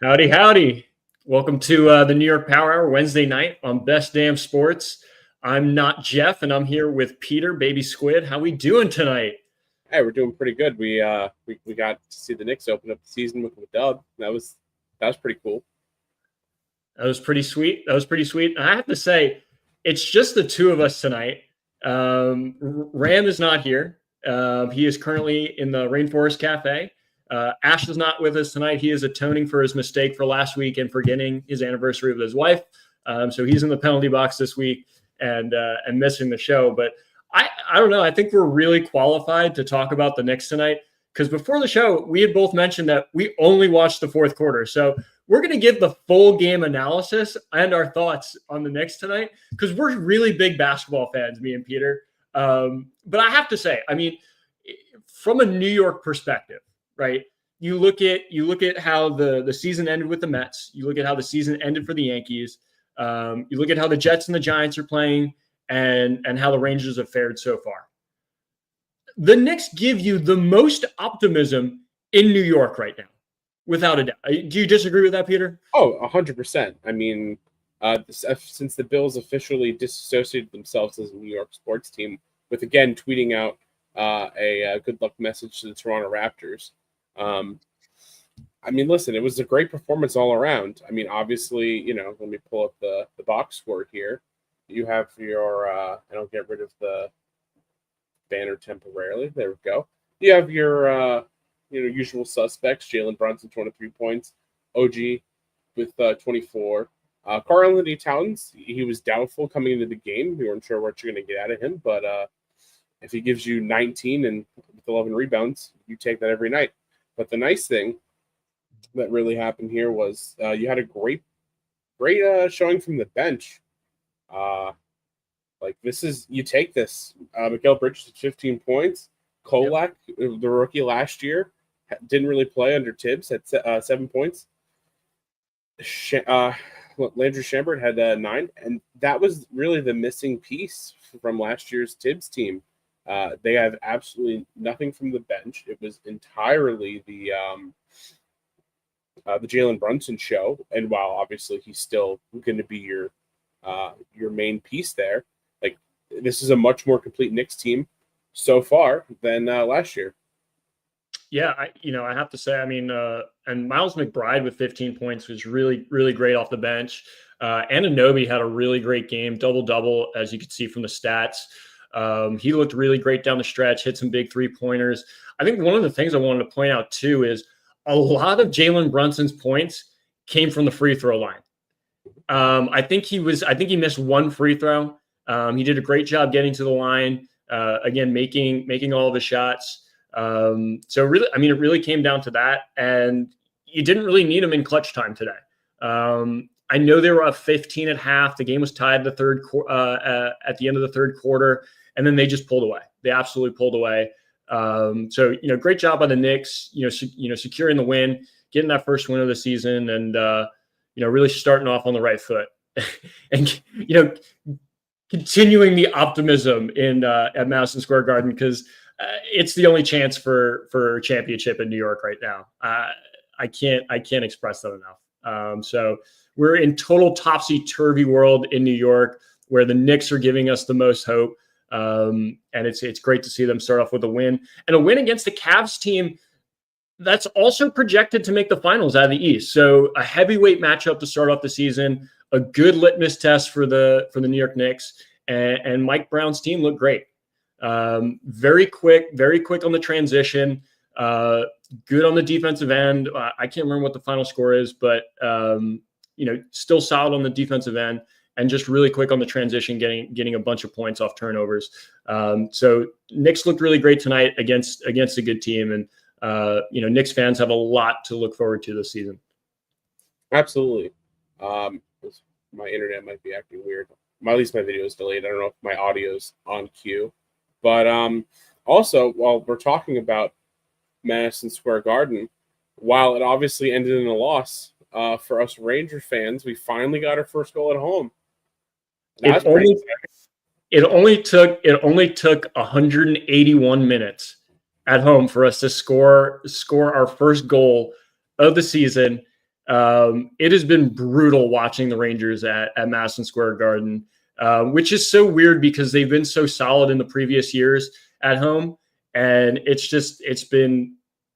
Howdy, howdy. Welcome to the New York Power Hour Wednesday night on Best Damn Sports. I'm not Jeff, and I'm here with Peter, Baby Squid. How we doing tonight? Hey, we're doing pretty good. We got to see the Knicks open up the season with a dub. That was pretty cool. That was pretty sweet. I have to say, it's just the two of us tonight. Ram is not here. He is currently in the Rainforest Cafe. Ash is not with us tonight. He is atoning for his mistake for last week and forgetting his anniversary with his wife. So he's in the penalty box this week and missing the show. But I don't know. I think we're really qualified to talk about the Knicks tonight because before the show, we had both mentioned that we only watched the fourth quarter. So we're going to give the full game analysis and our thoughts on the Knicks tonight because we're really big basketball fans, me and Peter. But I have to say, I mean, from a New York perspective, right? You look at how the season ended with the Mets. You look at how the season ended for the Yankees. You look at how the Jets and the Giants are playing and how the Rangers have fared so far. The Knicks give you the most optimism in New York right now, without a doubt. Do you disagree with that, Peter? Oh, 100%. I mean, since the Bills officially disassociated themselves as a New York sports team, with again tweeting out a good luck message to the Toronto Raptors. I mean, listen, it was a great performance all around. I mean, obviously, let me pull up the box score here. You have your, and I'll get rid of the banner temporarily. There we go. You have your, usual suspects. Jalen Brunson, 23 points. OG with 24. Karl-Anthony Towns, he was doubtful coming into the game. We weren't sure what you're going to get out of him, but if he gives you 19 and 11 rebounds, you take that every night. But the nice thing that really happened here was you had a great showing from the bench. You take this. Mikal Bridges at 15 points. Kolak, the rookie last year, didn't really play under Tibbs at 7 points. Landry Shamet had 9, and that was really the missing piece from last year's Tibbs team. They have absolutely nothing from the bench. It was entirely the Jalen Brunson show, and while obviously he's still going to be your main piece there, like this is a much more complete Knicks team so far than last year. Yeah, I have to say, I mean, and Miles McBride with 15 points was really, really great off the bench. Anunoby had a really great game, double-double, as you could see from the stats. He looked really great down the stretch, hit some big three-pointers. I think one of the things I wanted to point out, too, is a lot of Jalen Brunson's points came from the free throw line. I think he missed one free throw. He did a great job getting to the line, again, making all of his shots. So really, I mean, it really came down to that, and you didn't really need him in clutch time today. I know they were up 15 at half. The game was tied at the end of the third quarter, and then they just pulled away. They absolutely pulled away. So great job by the Knicks. Securing the win, getting that first win of the season, and really starting off on the right foot, and continuing the optimism at Madison Square Garden because. It's the only chance for a championship in New York right now. I can't express that enough. So we're in total topsy-turvy world in New York where the Knicks are giving us the most hope. And it's great to see them start off with a win and a win against the Cavs team that's also projected to make the finals out of the East. So a heavyweight matchup to start off the season, a good litmus test for the New York Knicks, and Mike Brown's team looked great. Very quick on the transition, good on the defensive end. I can't remember what the final score is, but, still solid on the defensive end and just really quick on the transition, getting a bunch of points off turnovers. So Knicks looked really great tonight against a good team. And, Knicks fans have a lot to look forward to this season. Absolutely. My internet might be acting weird. At least my video is delayed. I don't know if my audio's on cue. But also, while we're talking about Madison Square Garden, while it obviously ended in a loss for us Ranger fans, we finally got our first goal at home. It only took 181 minutes at home for us to score our first goal of the season. It has been brutal watching the Rangers at Madison Square Garden, which is so weird because they've been so solid in the previous years at home. And it's been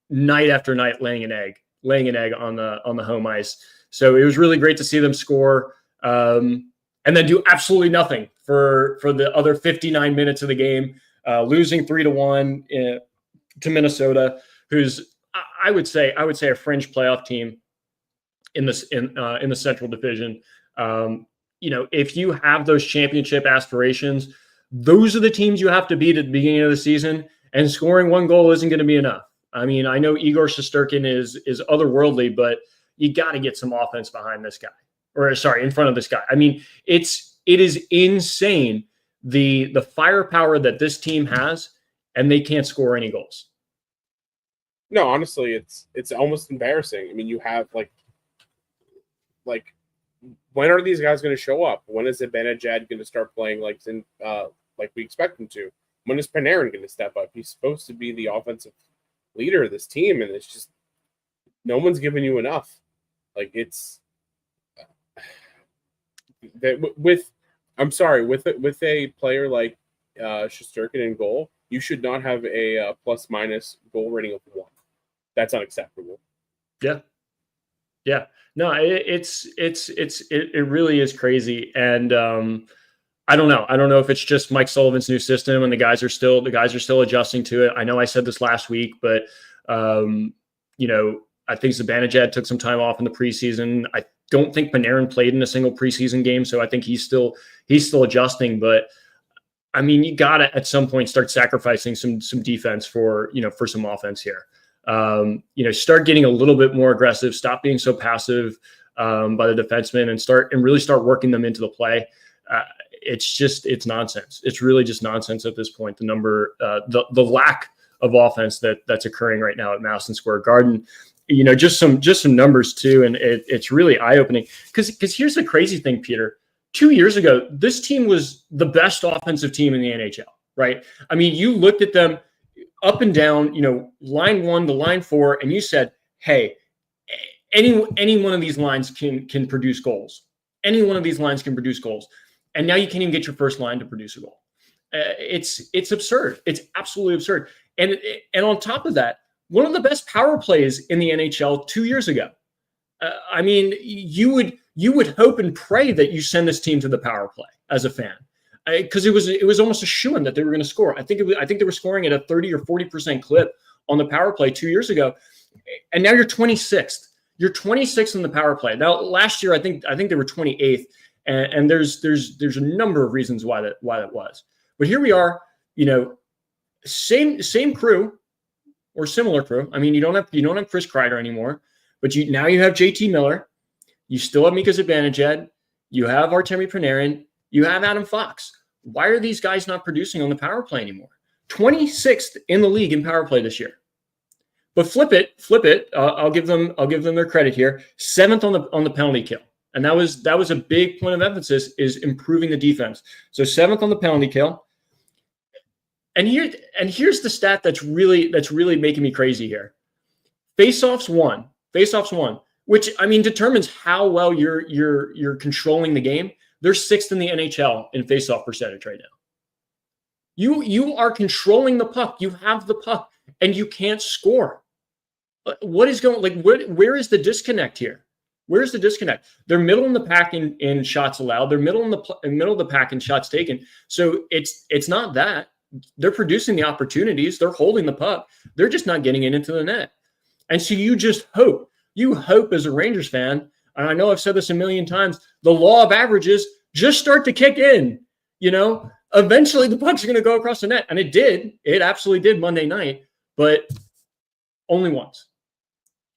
night after night laying an egg on the home ice. So it was really great to see them score, and then do absolutely nothing for the other 59 minutes of the game, losing 3-1 to Minnesota, who's I would say a fringe playoff team in the Central Division. If you have those championship aspirations, those are the teams you have to beat at the beginning of the season, and scoring one goal isn't going to be enough. I mean, I know Igor Shesterkin is otherworldly, but you got to get some offense behind this guy, or sorry, in front of this guy. I mean, it is insane the firepower that this team has, and they can't score any goals. No, honestly, it's almost embarrassing. I mean, you have like when are these guys going to show up? When is Zibanejad going to start playing like we expect him to? When is Panarin going to step up? He's supposed to be the offensive leader of this team, and it's just no one's giving you enough. Like it's with a player like Shesterkin in goal, you should not have a plus minus goal rating of 1. That's unacceptable. Yeah. No, it really is crazy, and I don't know. I don't know if it's just Mike Sullivan's new system, and the guys are still adjusting to it. I know I said this last week, but I think Zibanejad took some time off in the preseason. I don't think Panarin played in a single preseason game, so I think he's still adjusting. But I mean, you got to at some point start sacrificing some defense for some offense here. Start getting a little bit more aggressive. Stop being so passive by the defensemen, and really start working them into the play. It's nonsense. It's really just nonsense at this point. The lack of offense that's occurring right now at Madison Square Garden. Just some numbers too, and it's really eye opening. Because here's the crazy thing, Peter. 2 years ago, this team was the best offensive team in the NHL. Right? I mean, you looked at them up and down, line 1 to line 4, and you said, "Hey, any one of these lines can produce goals. Any one of these lines can produce goals." And now you can't even get your first line to produce a goal. It's absurd. It's absolutely absurd. And on top of that, one of the best power plays in the NHL 2 years ago. I mean, you would hope and pray that you send this team to the power play as a fan, because it was almost a shoo-in that they were going to score. I think they were scoring at a 30 or 40% clip on the power play 2 years ago, and now you're 26th. You're 26th in the power play. Now, last year I think they were 28th. And there's a number of reasons why that was, but here we are, same crew or similar crew. I mean, you don't have Chris Kreider anymore, but now you have JT Miller, you still have Mika Zibanejad, you have Artemi Panarin, you have Adam Fox. Why are these guys not producing on the power play anymore? 26th in the league in power play this year. But flip it. I'll give them their credit here. 7th on the penalty kill. And that was a big point of emphasis, is improving the defense. So 7th on the penalty kill. And here's the stat that's really making me crazy here. Faceoffs won, which I mean determines how well you're controlling the game. They're 6th in the NHL in faceoff percentage right now. You are controlling the puck. You have the puck, and you can't score. What is going? Where is the disconnect here? Where's the disconnect? They're middle in the pack in shots allowed. They're middle of the pack in shots taken. So it's not that. They're producing the opportunities. They're holding the puck. They're just not getting it into the net. And so you just hope. You hope as a Rangers fan, and I know I've said this a million times, the law of averages just start to kick in. Eventually the pucks are going to go across the net. And it did. It absolutely did Monday night, but only once.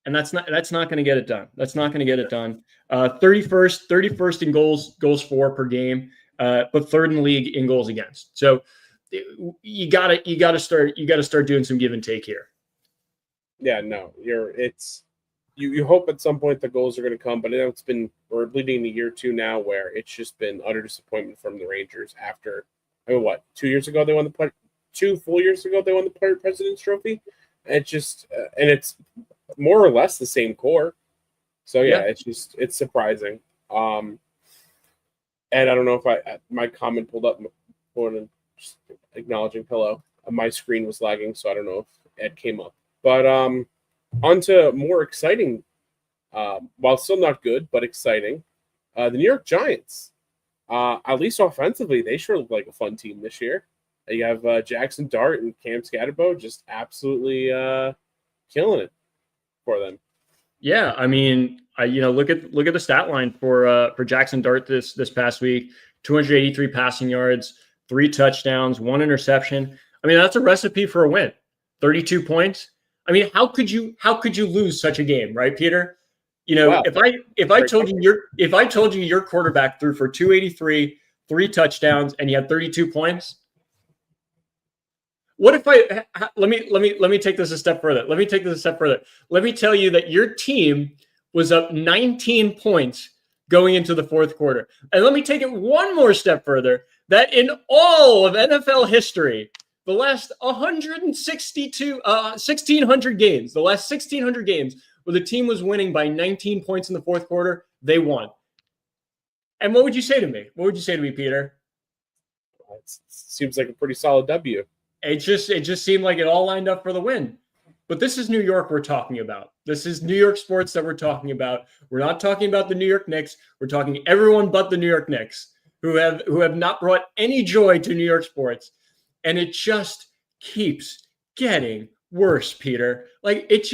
And that's not going to get it done. That's not going to get it done. 31st in goals for per game, but 3rd in the league in goals against. So you got to start doing some give and take here. Yeah, no, you hope at some point the goals are going to come, but we're bleeding a year or two now where it's just been utter disappointment from the Rangers after 2 years ago they won the 2 full years ago they won the Player President's Trophy. It's just and it's more or less the same core. So yeah, Yeah. it's surprising. And I don't know if my comment pulled up more than just acknowledging hello. My screen was lagging, so I don't know if Ed came up. But on to more exciting, while still not good, but exciting. The New York Giants. At least offensively, they sure look like a fun team this year. You have Jackson Dart and Cam Scatterbo just absolutely killing it for them. Yeah, I mean, look at the stat line for Jackson Dart this past week: 283 passing yards, 3 touchdowns, 1 interception. I mean, that's a recipe for a win. 32 points. I mean, how could you lose such a game, right, Peter? Wow, If I great told you question. your quarterback threw for 283, 3 touchdowns, and you had 32 points, what if let me take this a step further. Let me tell you that your team was up 19 points going into the fourth quarter. And let me take it one more step further, that in all of NFL history, the last 1600 games, the last 1600 games where the team was winning by 19 points in the fourth quarter, they won. And what would you say to me? What would you say to me, Peter? It seems like a pretty solid W. It just seemed like it all lined up for the win. But this is New York we're talking about. This is New York sports that we're talking about. We're not talking about the New York Knicks. We're talking everyone but the New York Knicks, who have not brought any joy to New York sports. And it just keeps getting worse, Peter. Like it's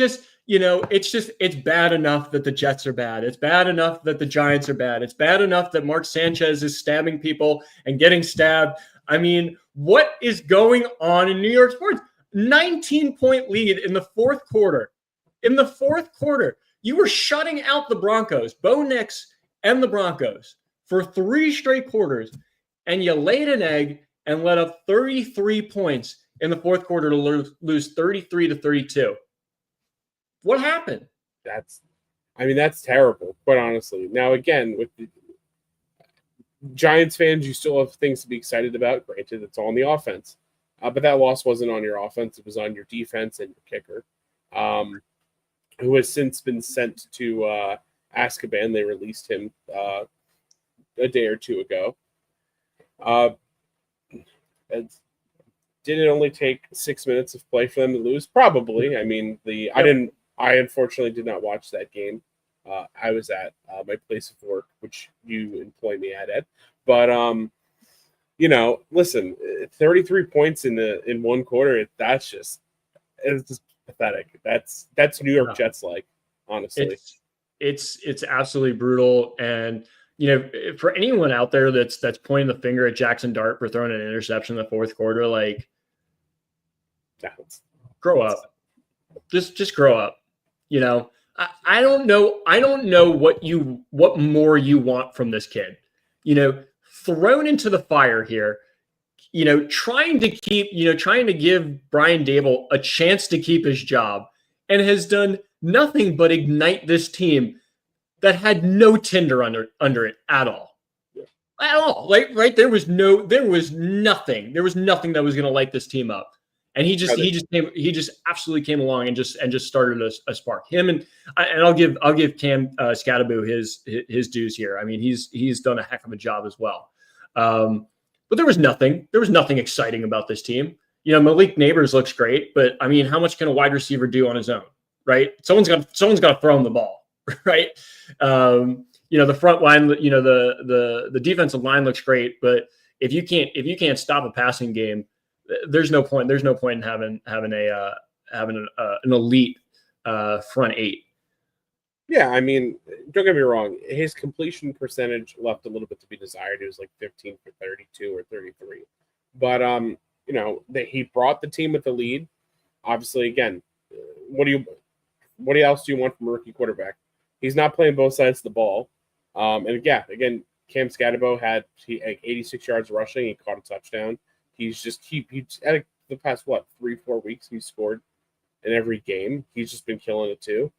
bad enough that the Jets are bad. It's bad enough that the Giants are bad. It's bad enough that Mark Sanchez is stabbing people and getting stabbed. I mean, what is going on in New York sports? 19-point lead in the fourth quarter. In the fourth quarter, you were shutting out the Broncos, Bo Nix and the Broncos, for 3 straight quarters, and you laid an egg and let up 33 points in the fourth quarter to lose 33-32. What happened? That's terrible, quite honestly. Now, again, with the Giants fans, you still have things to be excited about. Granted, it's all on the offense. But that loss wasn't on your offense. It was on your defense and your kicker, who has since been sent to Azkaban. They released him a day or two ago. Did it only take 6 minutes of play for them to lose? Probably. I mean, I unfortunately did not watch that game. I was at my place of work, which you employ me at, Ed. But listen, 33 points in one quarter. It's just pathetic. That's New York Jets like, honestly. It's absolutely brutal. And for anyone out there that's pointing the finger at Jackson Dart for throwing an interception in the fourth quarter, like, grow up. Just grow up. I don't know what more you want from this kid. Thrown into the fire here. Trying to give Brian Dable a chance to keep his job, and has done nothing but ignite this team that had no tinder under it at all. At all. Like, right? There was nothing that was going to light this team up. And he just absolutely came along and just started a spark. Him and I'll give Cam Scatterbo his dues here. I mean, he's done a heck of a job as well. But there was nothing exciting about this team. Malik Neighbors looks great, but I mean, how much can a wide receiver do on his own, right? Someone's got to throw him the ball, right? The front line, the defensive line looks great, but if you can't stop a passing game, there's no point in having an elite front eight. Yeah, I mean, don't get me wrong. His completion percentage left a little bit to be desired. It was like 15 for 32 or 33. But he brought the team with the lead. Obviously, again, what else do you want from a rookie quarterback? He's not playing both sides of the ball. And yeah, again, Cam Scatterbo had 86 yards rushing. He caught a touchdown. He's the past 3-4 weeks he's scored in every game. He's just been killing it too.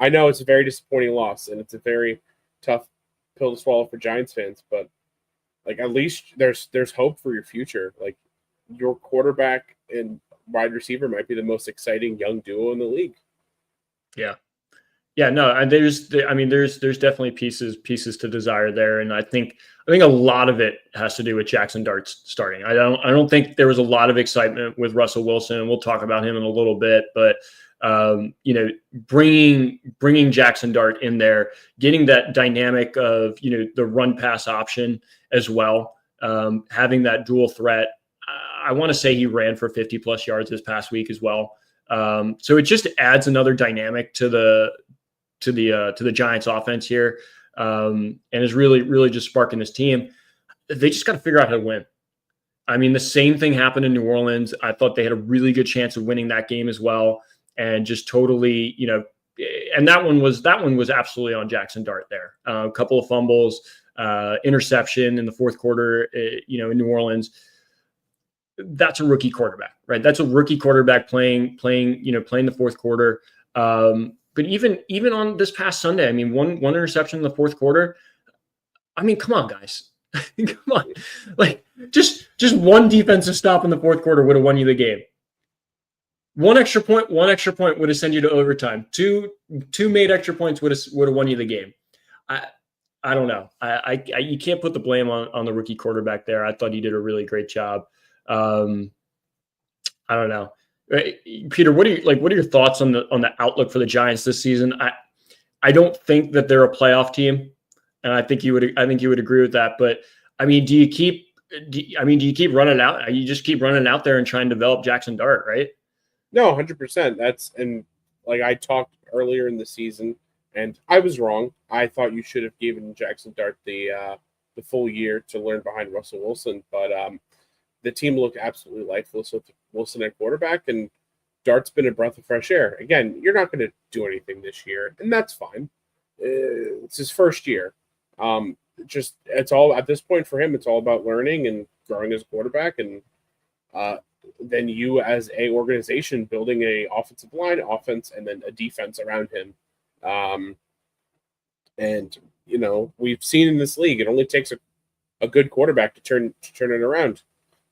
I know it's a very disappointing loss, and it's a very tough pill to swallow for Giants fans, but at least there's hope for your future. Like, your quarterback and wide receiver might be the most exciting young duo in the league. Yeah, Yeah, no, and there's definitely pieces to desire there, and I think a lot of it has to do with Jackson Dart starting. I don't think there was a lot of excitement with Russell Wilson, and we'll talk about him in a little bit, but bringing Jackson Dart in there, getting that dynamic of the run pass option as well, having that dual threat. I want to say he ran for 50 plus yards this past week as well. So it just adds another dynamic to the Giants offense here, and is really just sparking this team. They just got to figure out how to win. I mean, the same thing happened in New Orleans. I thought they had a really good chance of winning that game as well, and just totally, and that one was absolutely on Jackson Dart there. A couple of fumbles, interception in the fourth quarter, in New Orleans. That's a rookie quarterback, right? That's a rookie quarterback playing the fourth quarter. But even on this past Sunday, I mean, one interception in the fourth quarter. I mean, come on, guys. Come on. Like, just one defensive stop in the fourth quarter would have won you the game. One extra point would have sent you to overtime. Two made extra points would have won you the game. I don't know. You can't put the blame on the rookie quarterback there. I thought he did a really great job. I don't know. Peter, what are your thoughts on the outlook for the Giants this season? I don't think that they're a playoff team, and I think you would agree with that. But I mean, do you keep running out? You just keep running out there and trying to develop Jackson Dart, right? No, 100%. And like I talked earlier in the season, and I was wrong. I thought you should have given Jackson Dart the full year to learn behind Russell Wilson, but the team looked absolutely lifeless with Wilson at quarterback, and Dart's been a breath of fresh air. Again, you're not going to do anything this year, and that's fine. It's his first year. It's all at this point for him. It's all about learning and growing as a quarterback, and then you as a organization building a offensive line, offense, and then a defense around him. And we've seen in this league, it only takes a good quarterback to turn it around.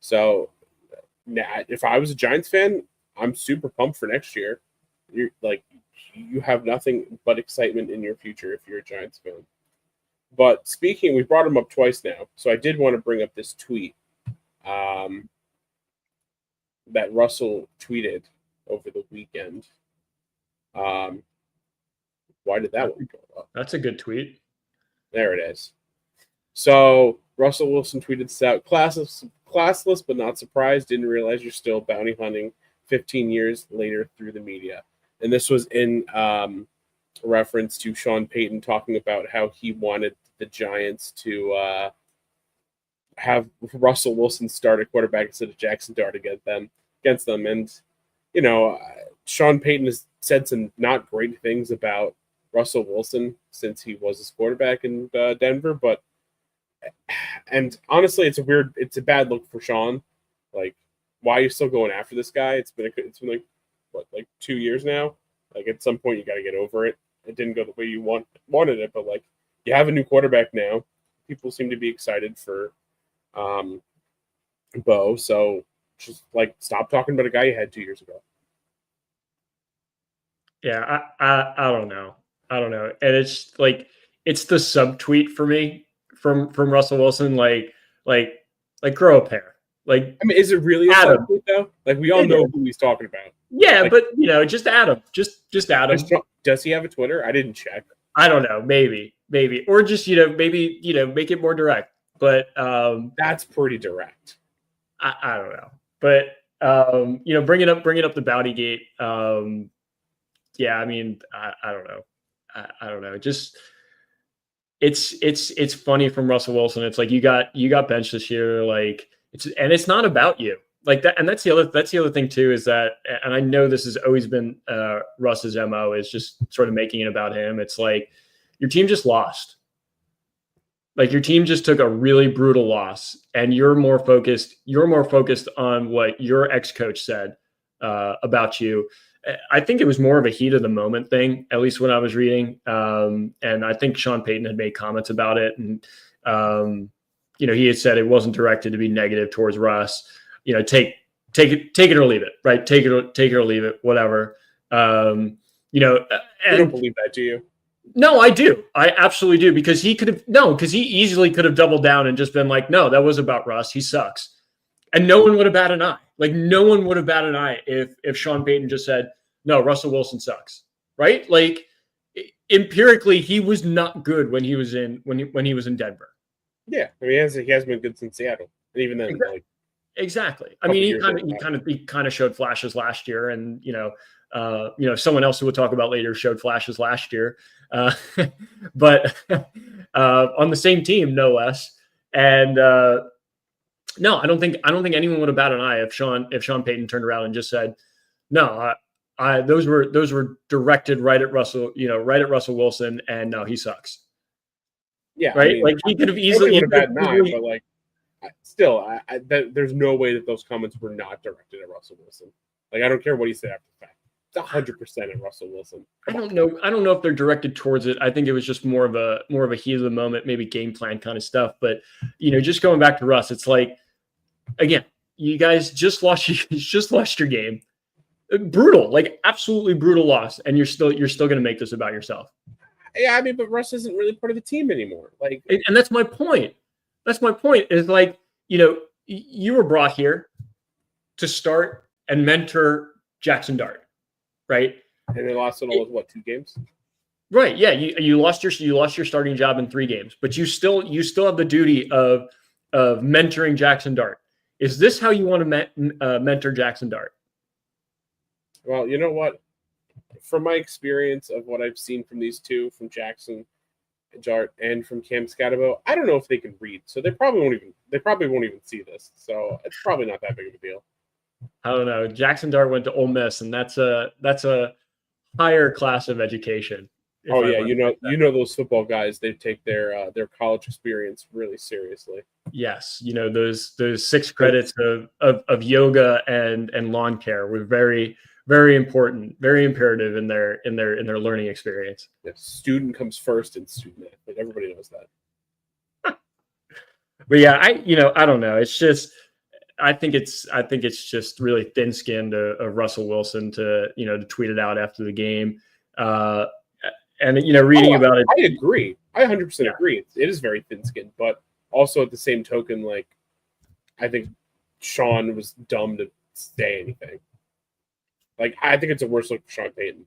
So, if I was a Giants fan, I'm super pumped for next year. You have nothing but excitement in your future if you're a Giants fan. But we brought him up twice now, so I did want to bring up this tweet that Russell tweeted over the weekend. Why did that one go up? That's a good tweet. There it is. So Russell Wilson tweeted this out: classless but not surprised. Didn't realize you're still bounty hunting 15 years later through the media. And this was in reference to Sean Payton talking about how he wanted the Giants to have Russell Wilson start at quarterback instead of Jackson Dart against them. And Sean Payton has said some not great things about Russell Wilson since he was his quarterback in Denver, and honestly, it's a bad look for Sean. Like, why are you still going after this guy? It's been like 2 years now. Like, at some point, you got to get over it. It didn't go the way you wanted it, but like, you have a new quarterback now. People seem to be excited for Bo. So just like, stop talking about a guy you had 2 years ago. Yeah, I don't know. And it's like, it's the subtweet for me from Russell Wilson. Like grow a pair. Like, I mean, is it really a subtweet though? Like, we all know who he's talking about. Yeah, like, but just add him. Just add him. Does he have a Twitter? I didn't check. I don't know. Maybe, or just maybe make it more direct. But that's pretty direct. I don't know. But bringing up the bounty gate. Yeah, I mean, I don't know. I don't know. Just it's funny from Russell Wilson. It's like you got benched this year. Like, it's not about you. Like that, and that's the other thing too, is that, and I know this has always been Russ's MO, is just sort of making it about him. It's like, your team just lost. Like, your team just took a really brutal loss, and you're more focused on what your ex-coach said about you. I think it was more of a heat of the moment thing, at least when I was reading. And I think Sean Payton had made comments about it, and he had said it wasn't directed to be negative towards Russ. Take it or leave it, right? Take it or leave it, whatever. You know, You don't and believe that, do you? no, I do. I absolutely do because because he easily could have doubled down and just been like, no, that was about Russ. He sucks. And no one would have batted an eye. Like no one would have batted an eye if Sean Payton just said, no, Russell Wilson sucks. Right? Like empirically, he was not good when he was in Denver. Yeah, I mean, he has been good since Seattle, and even then, like Exactly. I couple mean, years he kind of showed flashes last year, and someone else who we'll talk about later showed flashes last year, but on the same team, no less. And no, I don't think anyone would have batted an eye if Sean Payton turned around and just said, no, those were directed right at Russell, right at Russell Wilson, and no, he sucks. yeah, Right? I mean, Like he could have nobody easily, would have batted an eye, but like still, there's no way that those comments were not directed at Russell Wilson. Like I don't care what he said after the fact. It's 100% at Russell Wilson. I don't know. I don't know if they're directed towards it. I think it was just more of a heat of the moment, maybe game plan kind of stuff. But just going back to Russ, it's like again, you guys just lost your game. Brutal, like absolutely brutal loss, and you're still going to make this about yourself. Yeah, I mean, but Russ isn't really part of the team anymore. Like, and that's my point. That's my point. Is like you were brought here to start and mentor Jackson Dart, right? And they lost it all with what, 2 games? Right. Yeah. You lost your starting job in 3 games, but you still have the duty of mentoring Jackson Dart. Is this how you want to mentor Jackson Dart? Well, you know what? From my experience of what I've seen from these two, from Jackson Dart and from Cam Scatterbo, I don't know if they can read, so they probably won't even see this. So it's probably not that big of a deal. I don't know. Jackson Dart went to Ole Miss, and that's a higher class of education. Oh yeah, you know those football guys, they take their college experience really seriously. Yes, those 6 credits of yoga and lawn care were very, very important, very imperative in their learning experience. Yeah, student comes first in student athlete. Everybody knows that. But yeah, I don't know. It's just I think it's just really thin-skinned of Russell Wilson to tweet it out after the game. And reading about it, I agree. I 100% agree. It is very thin-skinned, but also at the same token, like I think Sean was dumb to say anything. Like I think it's a worse look for Sean Payton.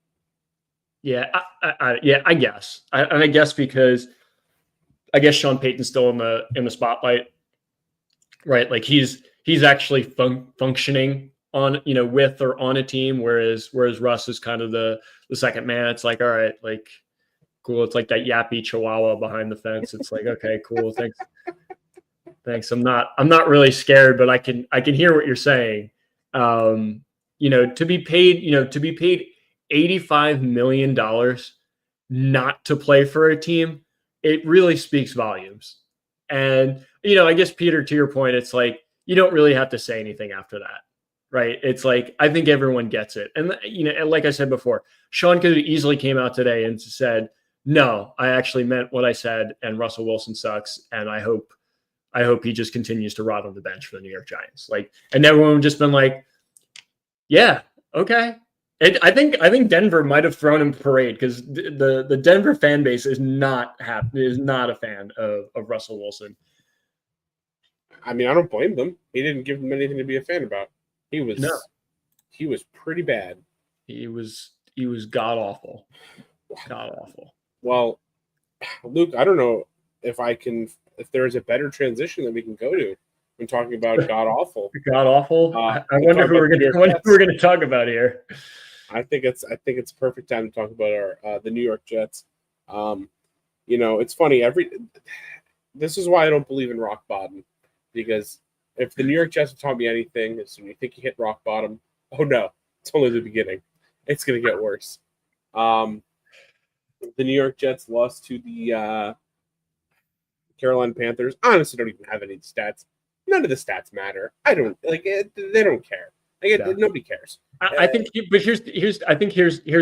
Yeah, I guess. I guess because I guess Sean Payton's still in the spotlight, right? Like he's actually functioning on with or on a team, whereas Russ is kind of the second man. It's like, all right, like cool. It's like that yappy chihuahua behind the fence. It's like, okay, cool. Thanks. I'm not really scared, but I can hear what you're saying. To be paid $85 million not to play for a team, it really speaks volumes. And I guess Peter, to your point, it's like you don't really have to say anything after that. Right. It's like, I think everyone gets it. And, like I said before, Sean could have easily came out today and said, no, I actually meant what I said. And Russell Wilson sucks. And I hope he just continues to rot on the bench for the New York Giants. Like, and everyone would just been like, yeah, okay. I think Denver might have thrown him parade because the Denver fan base is not a fan of Russell Wilson. I mean, I don't blame them. He didn't give them anything to be a fan about. He was pretty bad. He was god awful. God awful. Well, Luke, I don't know if there's a better transition that we can go to when talking about god awful. God awful. I wonder who we're going to talk about here. I think it's perfect time to talk about the New York Jets. It's funny. This is why I don't believe in rock bottom, because if the New York Jets have taught me anything, is when you think you hit rock bottom, oh no, it's only the beginning. It's going to get worse. The New York Jets lost to the Carolina Panthers. Honestly, don't even have any stats. None of the stats matter. I don't like it. They don't care. Nobody cares. I think, but here's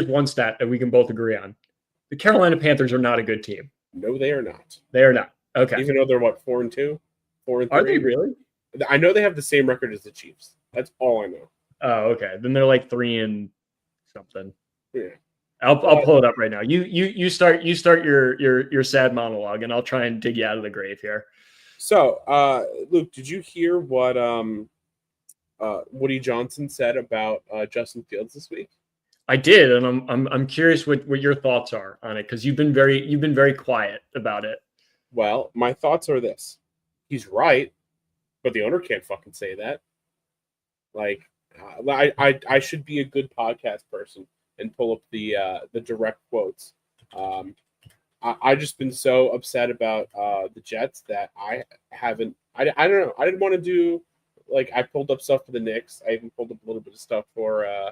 one stat that we can both agree on. The Carolina Panthers are not a good team. No, they are not. They are not. Okay. Even though they're 4-2, 4-3. Are they really? I know they have the same record as the Chiefs. That's all I know. Oh, okay. Then they're like 3 and something. Yeah. I'll pull it up right now. You start your sad monologue, and I'll try and dig you out of the grave here. So, Luke, did you hear what Woody Johnson said about Justin Fields this week? I did, and I'm curious what your thoughts are on it, because you've been very quiet about it. Well, my thoughts are this: he's right, but the owner can't fucking say that. Like, I should be a good podcast person and pull up the direct quotes. I just been so upset about the Jets that I haven't. I don't know. I didn't want to do like I pulled up stuff for the Knicks. I even pulled up a little bit of stuff for.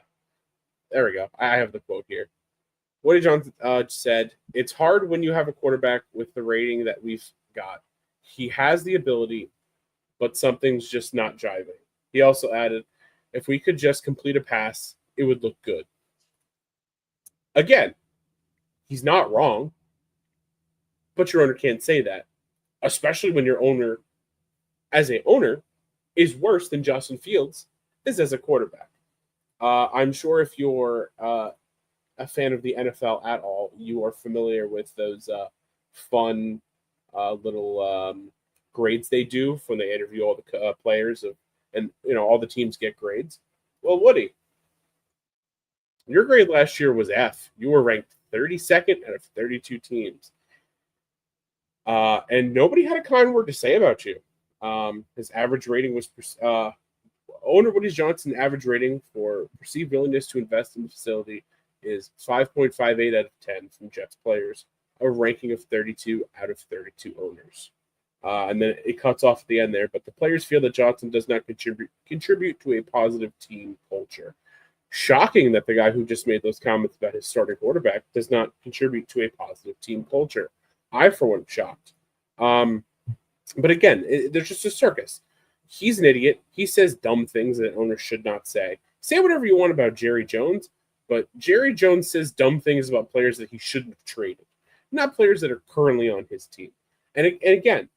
There we go. I have the quote here. Woody Johnson said, "It's hard when you have a quarterback with the rating that we've got. He has the ability, but something's just not jiving." He also added, "If we could just complete a pass, it would look good." Again, he's not wrong, but your owner can't say that, especially when your owner, as a owner, is worse than Justin Fields is as a quarterback. I'm sure if you're a fan of the NFL at all, you are familiar with those fun little grades they do when they interview all the players and all the teams get grades. Well, Woody, your grade last year was F. You were ranked 32nd out of 32 teams, and nobody had a kind word to say about you. His average rating was owner Woody Johnson average rating for perceived willingness to invest in the facility is 5.58 out of 10 from Jets players, a ranking of 32 out of 32 owners. And then it cuts off at the end there, but the players feel that Johnson does not contribute to a positive team culture. Shocking that the guy who just made those comments about his starting quarterback does not contribute to a positive team culture. I, for one, am shocked. But again, there's just a circus. He's an idiot. He says dumb things that owners should not say. Say whatever you want about Jerry Jones, but Jerry Jones says dumb things about players that he shouldn't have traded, not players that are currently on his team. And again,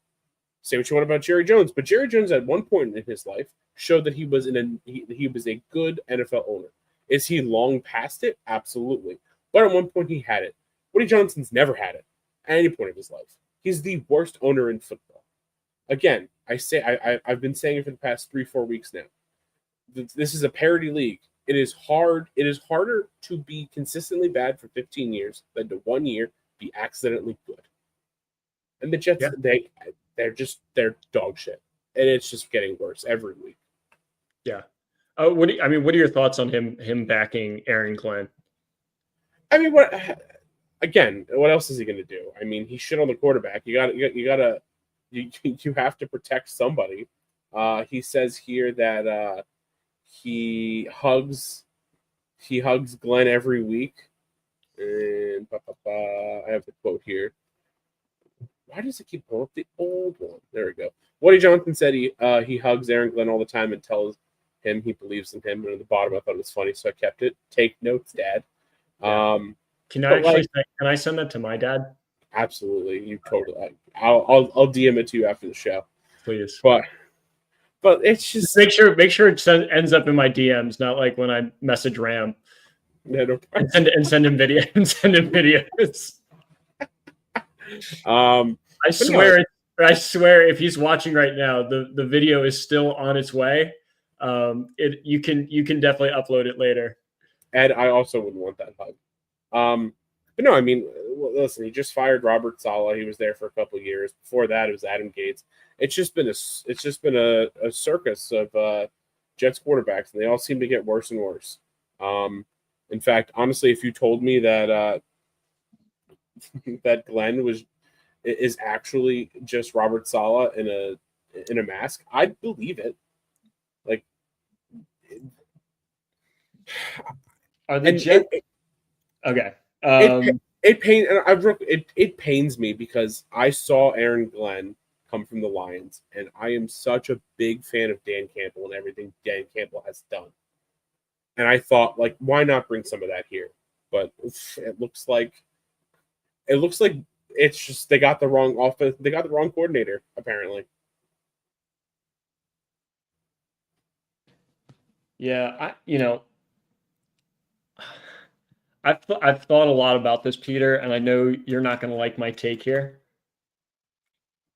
say what you want about Jerry Jones, but Jerry Jones at one point in his life showed that he was he was a good NFL owner. Is he long past it? Absolutely. But at one point he had it. Woody Johnson's never had it at any point of his life. He's the worst owner in football. Again, I've been saying it for the past 3-4 weeks now. This is a parity league. It is hard. It is harder to be consistently bad for 15 years than to 1 year be accidentally good. And the Jets, they're dog shit, and it's just getting worse every week. Yeah. What are your thoughts on him backing Aaron Glenn? I mean, what else is he going to do? I mean, he shit on the quarterback. You have to protect somebody. He says here that he hugs Glenn every week. And I have the quote here. Why does it keep pulling up the old one? There we go. Woody Johnson said he hugs Aaron Glenn all the time and tells him he believes in him. And at the bottom, I thought it was funny, so I kept it. Take notes, Dad. Yeah. Can I send that to my dad? Absolutely, you totally. I'll DM it to you after the show, please. But it's just make sure it ends up in my DMs, not like when I message Ram. Yeah, no and send him video and send him videos. I swear, if he's watching right now, the video is still on its way. You can definitely upload it later. And I also wouldn't want that hug. But no, I mean, listen, he just fired Robert Saleh. He was there for a couple of years. Before that, it was Adam Gates. It's just been a circus of Jets quarterbacks, and they all seem to get worse and worse. In fact, honestly, if you told me that that Glenn is actually just Robert Saleh in a mask, I'd believe it. Like, are the Jets okay? It pains me because I saw Aaron Glenn come from the Lions, and I am such a big fan of Dan Campbell and everything Dan Campbell has done. And I thought, like, why not bring some of that here? But it looks like it's just they got the wrong offense. They got the wrong coordinator, apparently. Yeah, I've thought a lot about this, Peter, and I know you're not going to like my take here,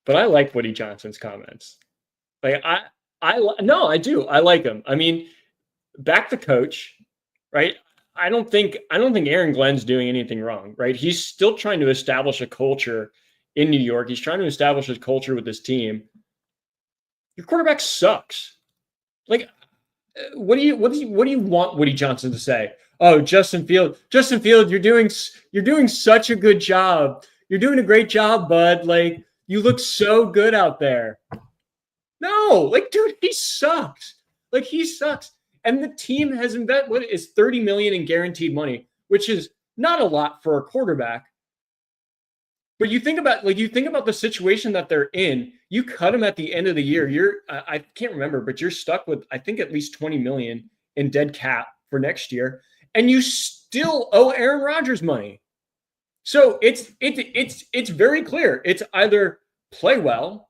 but I like Woody Johnson's comments. Like no, I do. I like him. I mean, back the coach, right? I don't think Aaron Glenn's doing anything wrong, right? He's still trying to establish a culture in New York. He's trying to establish a culture with this team. Your quarterback sucks. Like, what do you want Woody Johnson to say? Oh, Justin Field, you're doing such a good job. You're doing a great job, bud. Like, you look so good out there. No, like, dude, he sucks. Like, he sucks. And the team has invested what is $30 million in guaranteed money, which is not a lot for a quarterback. But you think about the situation that they're in. You cut them at the end of the year. I can't remember, but you're stuck with I think at least $20 million in dead cap for next year, and you still owe Aaron Rodgers money. So it's very clear. It's either play well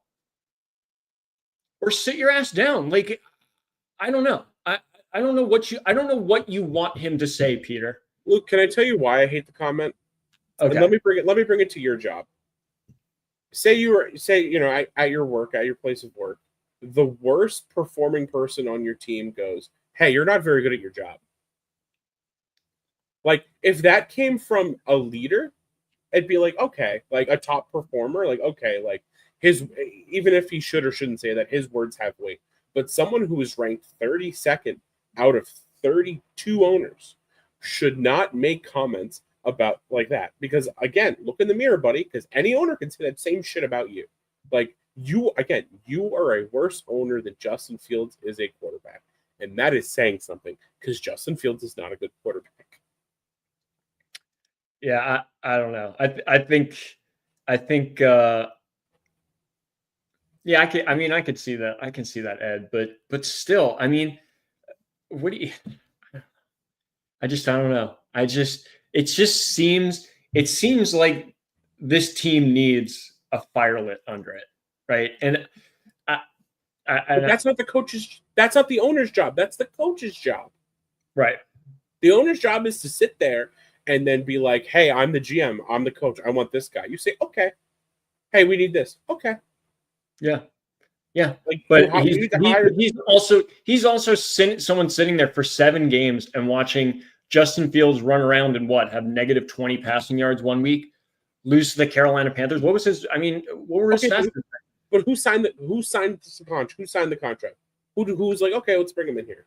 or sit your ass down. Like, I don't know. I don't know what you want him to say, Peter. Luke, can I tell you why I hate the comment? Okay. And let me bring it to your job. Say at your work, at your place of work, the worst performing person on your team goes, "Hey, you're not very good at your job." Like, if that came from a leader, it'd be like, okay, like a top performer, like, okay, like even if he should or shouldn't say that, his words have weight. But someone who is ranked 32nd out of 32 owners should not make comments about like that, because again, look in the mirror, buddy, because any owner can say that same shit about you. Like, you are a worse owner than Justin Fields is a quarterback, and that is saying something, because Justin Fields is not a good quarterback. Yeah, I don't know. I think yeah, I could see that. I can see that, Ed, but still, I mean, what do you I don't know. It seems like this team needs a fire lit under it, right? And But that's not the coach's. That's not the owner's job. That's the coach's job. Right. The owner's job is to sit there and then be like, "Hey, I'm the GM. I'm the coach. I want this guy." You say, "Okay." Hey, we need this. Okay. Yeah. Yeah. Like, but he's also someone sitting there for 7 games and watching Justin Fields run around and have negative 20 passing yards one week, lose to the Carolina Panthers. What were his stats? But who signed the contract? Who signed the contract? Who was like, okay, let's bring him in here?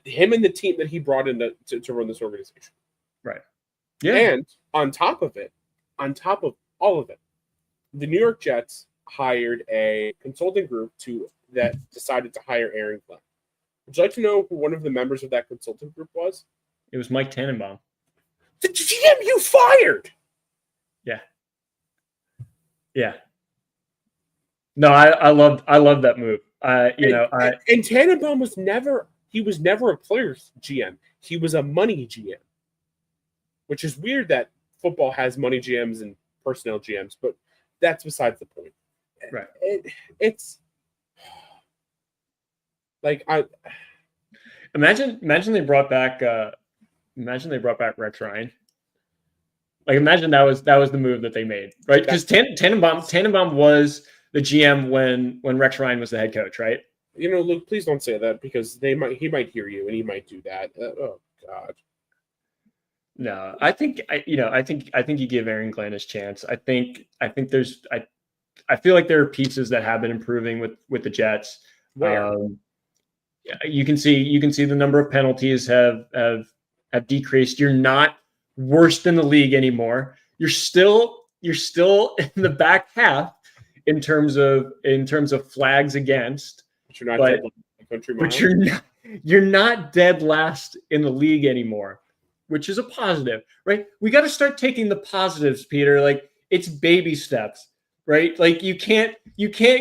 Him and the team that he brought in to run this organization. Right. Yeah. And on top of all of it, the New York Jets hired a consulting group that decided to hire Aaron Glenn. Would you like to know who one of the members of that consulting group was? It was Mike Tannenbaum. The GM you fired. Yeah. Yeah. No, I love that move. And Tannenbaum was never a player's GM. He was a money GM, which is weird that football has money GMs and personnel GMs, but that's besides the point. Right. It's like imagine they brought back Rex Ryan. Like, imagine that was the move that they made, right? Because Tannenbaum was the GM when Rex Ryan was the head coach, right? Luke, please don't say that, because he might hear you and he might do that. Oh God. No, I think you give Aaron Glenn his chance. I feel like there are pieces that have been improving with the Jets. Where? You can see the number of penalties have decreased. You're not worse than the league anymore. You're still in the back half in terms of flags against. But you're not dead country mile. But you're not dead last in the league anymore, which is a positive, right? We got to start taking the positives, Peter. Like, it's baby steps, right? Like, you can't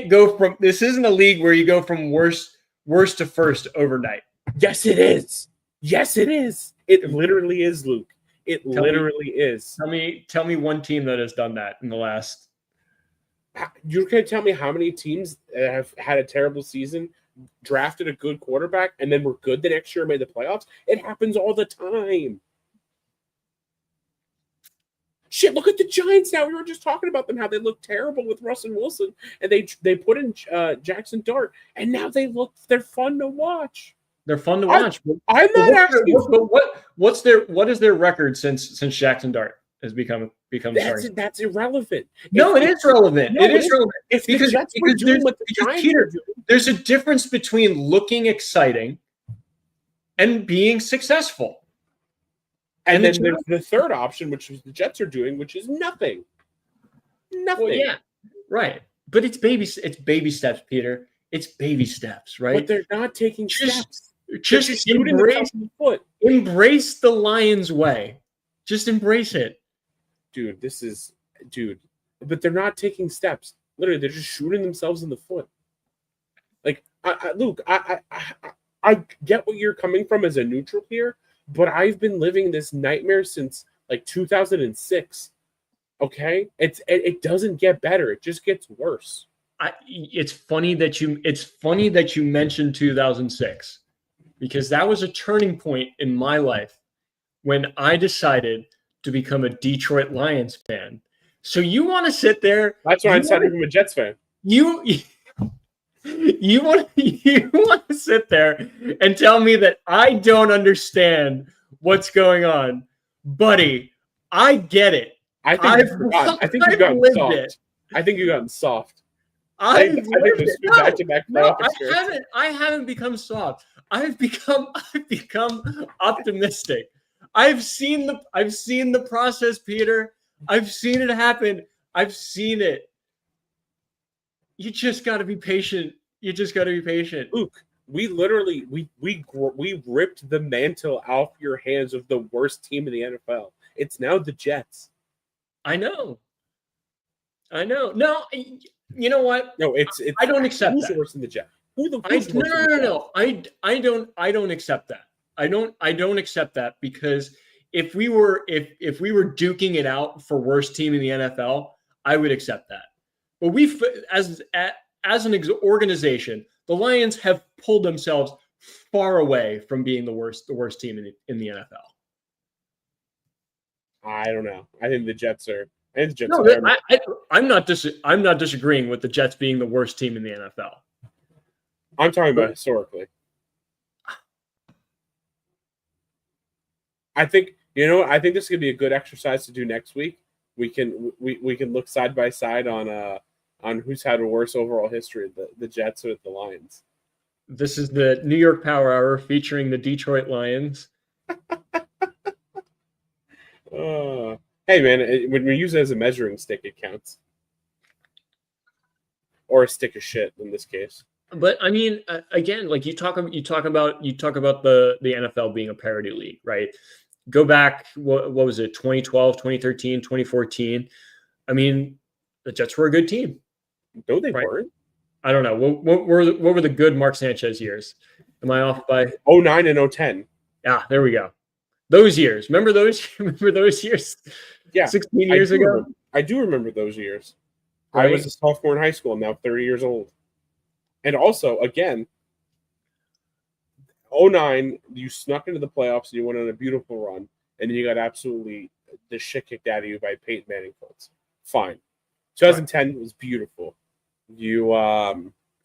go from, this isn't a league where you go from worst to first overnight. Yes, it is. Yes, it is. It literally is, Luke. It literally is. Tell me one team that has done that in the last. You can tell me how many teams have had a terrible season, drafted a good quarterback, and then were good the next year and made the playoffs? It happens all the time. Shit, look at the Giants now. We were just talking about them, how they look terrible with Russ and Wilson, and they put in Jackson Dart, and now they're fun to watch. They're fun to watch. I'm not asking. What is their record since Jackson Dart has become starting? That's irrelevant. No, it is relevant. No, it is relevant. Because there's a difference between looking exciting and being successful. And then there's the third option, which is the Jets are doing, which is nothing. Nothing. Well, yeah, right. But it's baby steps, Peter. It's baby steps, right? But they're not taking steps. Just embrace the Lions way. Just embrace it. Dude, but they're not taking steps. Literally, they're just shooting themselves in the foot. Like, Luke, I get what you're coming from as a neutral here, but I've been living this nightmare since like 2006. Okay, it doesn't get better; it just gets worse. It's funny that you mentioned 2006, because that was a turning point in my life when I decided to become a Detroit Lions fan. So you want to sit there? That's why I decided to become a Jets fan. You want to sit there and tell me that I don't understand what's going on, buddy? I get it. I think you've gotten soft. I think you've gotten soft. I haven't become soft. I've become optimistic. I've seen the process, Peter. I've seen it happen. I've seen it. You just got to be patient. Luke, we literally we ripped the mantle off your hands of the worst team in the NFL. It's now the Jets. I know. No, you know what? No, it's I don't accept who's that. Worse than the Jets? No. I don't accept that. I don't accept that, because if we were duking it out for worst team in the NFL, I would accept that. But as an organization, the Lions have pulled themselves far away from being the worst team in the NFL. I don't know. I think the Jets are. I'm not disagreeing with the Jets being the worst team in the NFL. I'm talking about historically. I think this could be a good exercise to do next week. We can look side by side on who's had a worse overall history, the Jets or the Lions. This is the New York Power Hour featuring the Detroit Lions. Hey man, when we use it as a measuring stick, it counts, or a stick of shit in this case. But I mean, again, like you talk about the NFL being a parity league, right? Go back, what was it, 2012, 2013, 2014? I mean, the Jets were a good team. No, they weren't. I don't know. What were the good Mark Sanchez years? Am I off by 09 and 010? Yeah, there we go. Those years. Remember those years? Yeah. 16 years ago? I do remember those years. Right? I was a sophomore in high school. I'm now 30 years old. And also, again, 09, you snuck into the playoffs and you went on a beautiful run, and then you got absolutely the shit kicked out of you by Peyton Manning Colts. Fine. 2010 was beautiful. You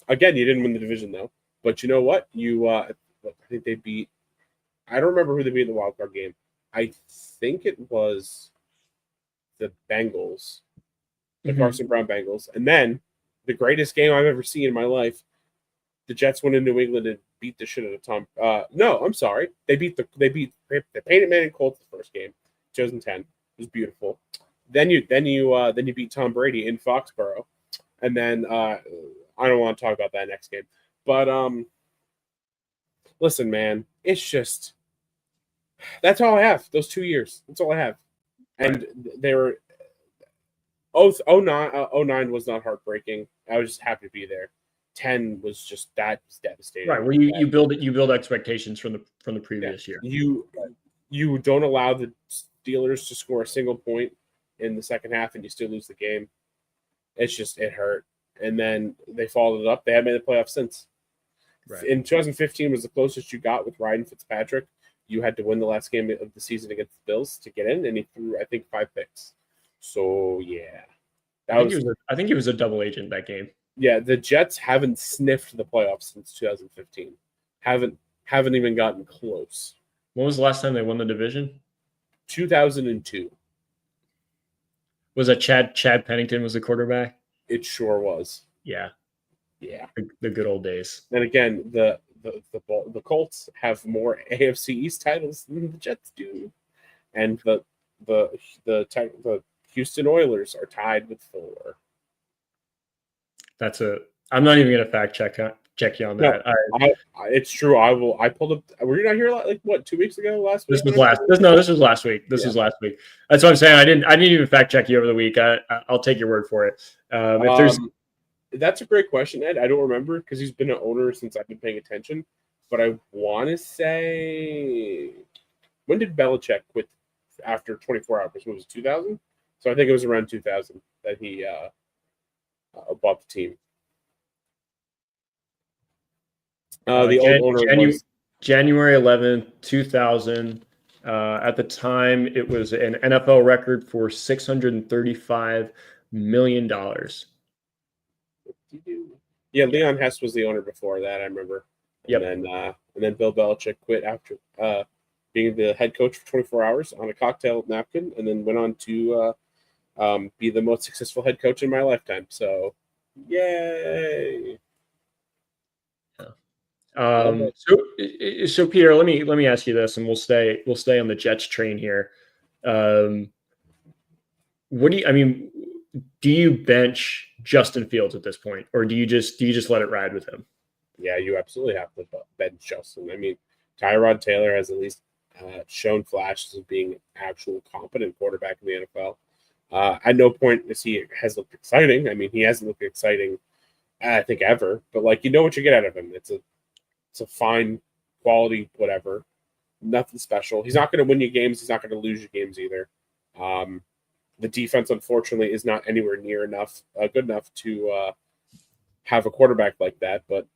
again, you didn't win the division though. But you know what? I think they beat. I don't remember who they beat in the wild card game. I think it was the Bengals, the Carson Brown Bengals, and then the greatest game I've ever seen in my life. The Jets went in New England and beat the shit out of Tom. No, I'm sorry. They beat the Peyton Manning Colts the first game, 2010. It was beautiful. Then you beat Tom Brady in Foxborough, and then I don't want to talk about that next game. But listen, man, it's just that's all I have. Those 2 years, that's all I have. And they were 09 was not heartbreaking. I was just happy to be there. 10 was just devastating. Right, where you build expectations from the previous year. You don't allow the Steelers to score a single point in the second half, and you still lose the game. It hurt. And then they followed it up. They haven't made the playoffs since. Right. In 2015 was the closest you got with Ryan Fitzpatrick. You had to win the last game of the season against the Bills to get in, and he threw, I think, 5 picks. So yeah, I think he was a double agent that game. yeah. The Jets haven't sniffed the playoffs since 2015. Haven't even gotten close. When was the last time they won the division? 2002. Was that Chad Pennington was the quarterback? It sure was. Yeah, Yeah. the good old days. And again, the Colts have more AFC East titles than the Jets do, and the Houston Oilers are tied with 4. I'm not even gonna fact check you on No, that. it's true. I pulled up. Were you not here like what 2 weeks ago? Last week? This was last week. This was last week. That's what I'm saying. I didn't even fact check you over the week. I'll take your word for it. If there's That's a great question, Ed. I don't remember because he's been an owner since I've been paying attention. But I want to say, when did Belichick quit after 24 hours? What was it, 2000? So I think it was around 2000 that he bought the team. The old owner was January 11th, 2000. At the time, it was an NFL record for $635 million. Yeah, Leon Hess was the owner before that. I remember. Yep. And then Bill Belichick quit after being the head coach for 24 hours on a cocktail napkin, and then went on to be the most successful head coach in my lifetime. So, yay! So Peter, let me ask you this, and we'll stay on the Jets train here. Do you bench Justin Fields at this point, or do you just let it ride with him? Yeah, you absolutely have to bench Justin. I mean, Tyrod Taylor has at least shown flashes of being an actual competent quarterback in the NFL. At no point has looked exciting. I mean, he hasn't looked exciting, I think, ever. But like, you know what you get out of him. It's a fine quality, whatever. Nothing special. He's not going to win you games. He's not going to lose you games either. The defense, unfortunately, is not anywhere near enough good enough to have a quarterback like that. But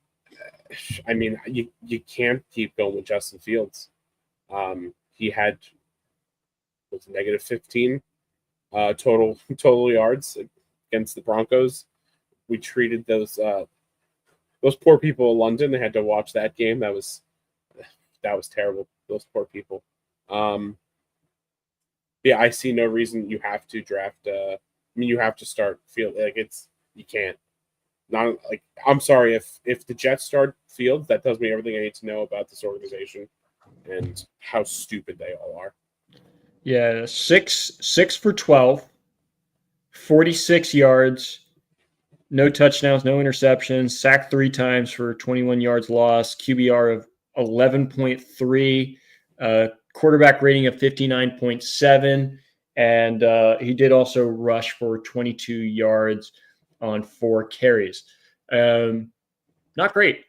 I mean, you can't keep going with Justin Fields. He had negative 15 total yards against the Broncos. We treated those poor people in London. They had to watch that game. That was terrible. Those poor people. Yeah, I see no reason you have to draft. You have to start Field. Like you can't. Not like I'm sorry if the Jets start Fields, that tells me everything I need to know about this organization and how stupid they all are. Yeah, 6 for 12, 46 yards, no touchdowns, no interceptions, sacked 3 times for 21 yards lost, QBR of 11.3, quarterback rating of 59.7, and he did also rush for 22 yards on 4 carries. Not great.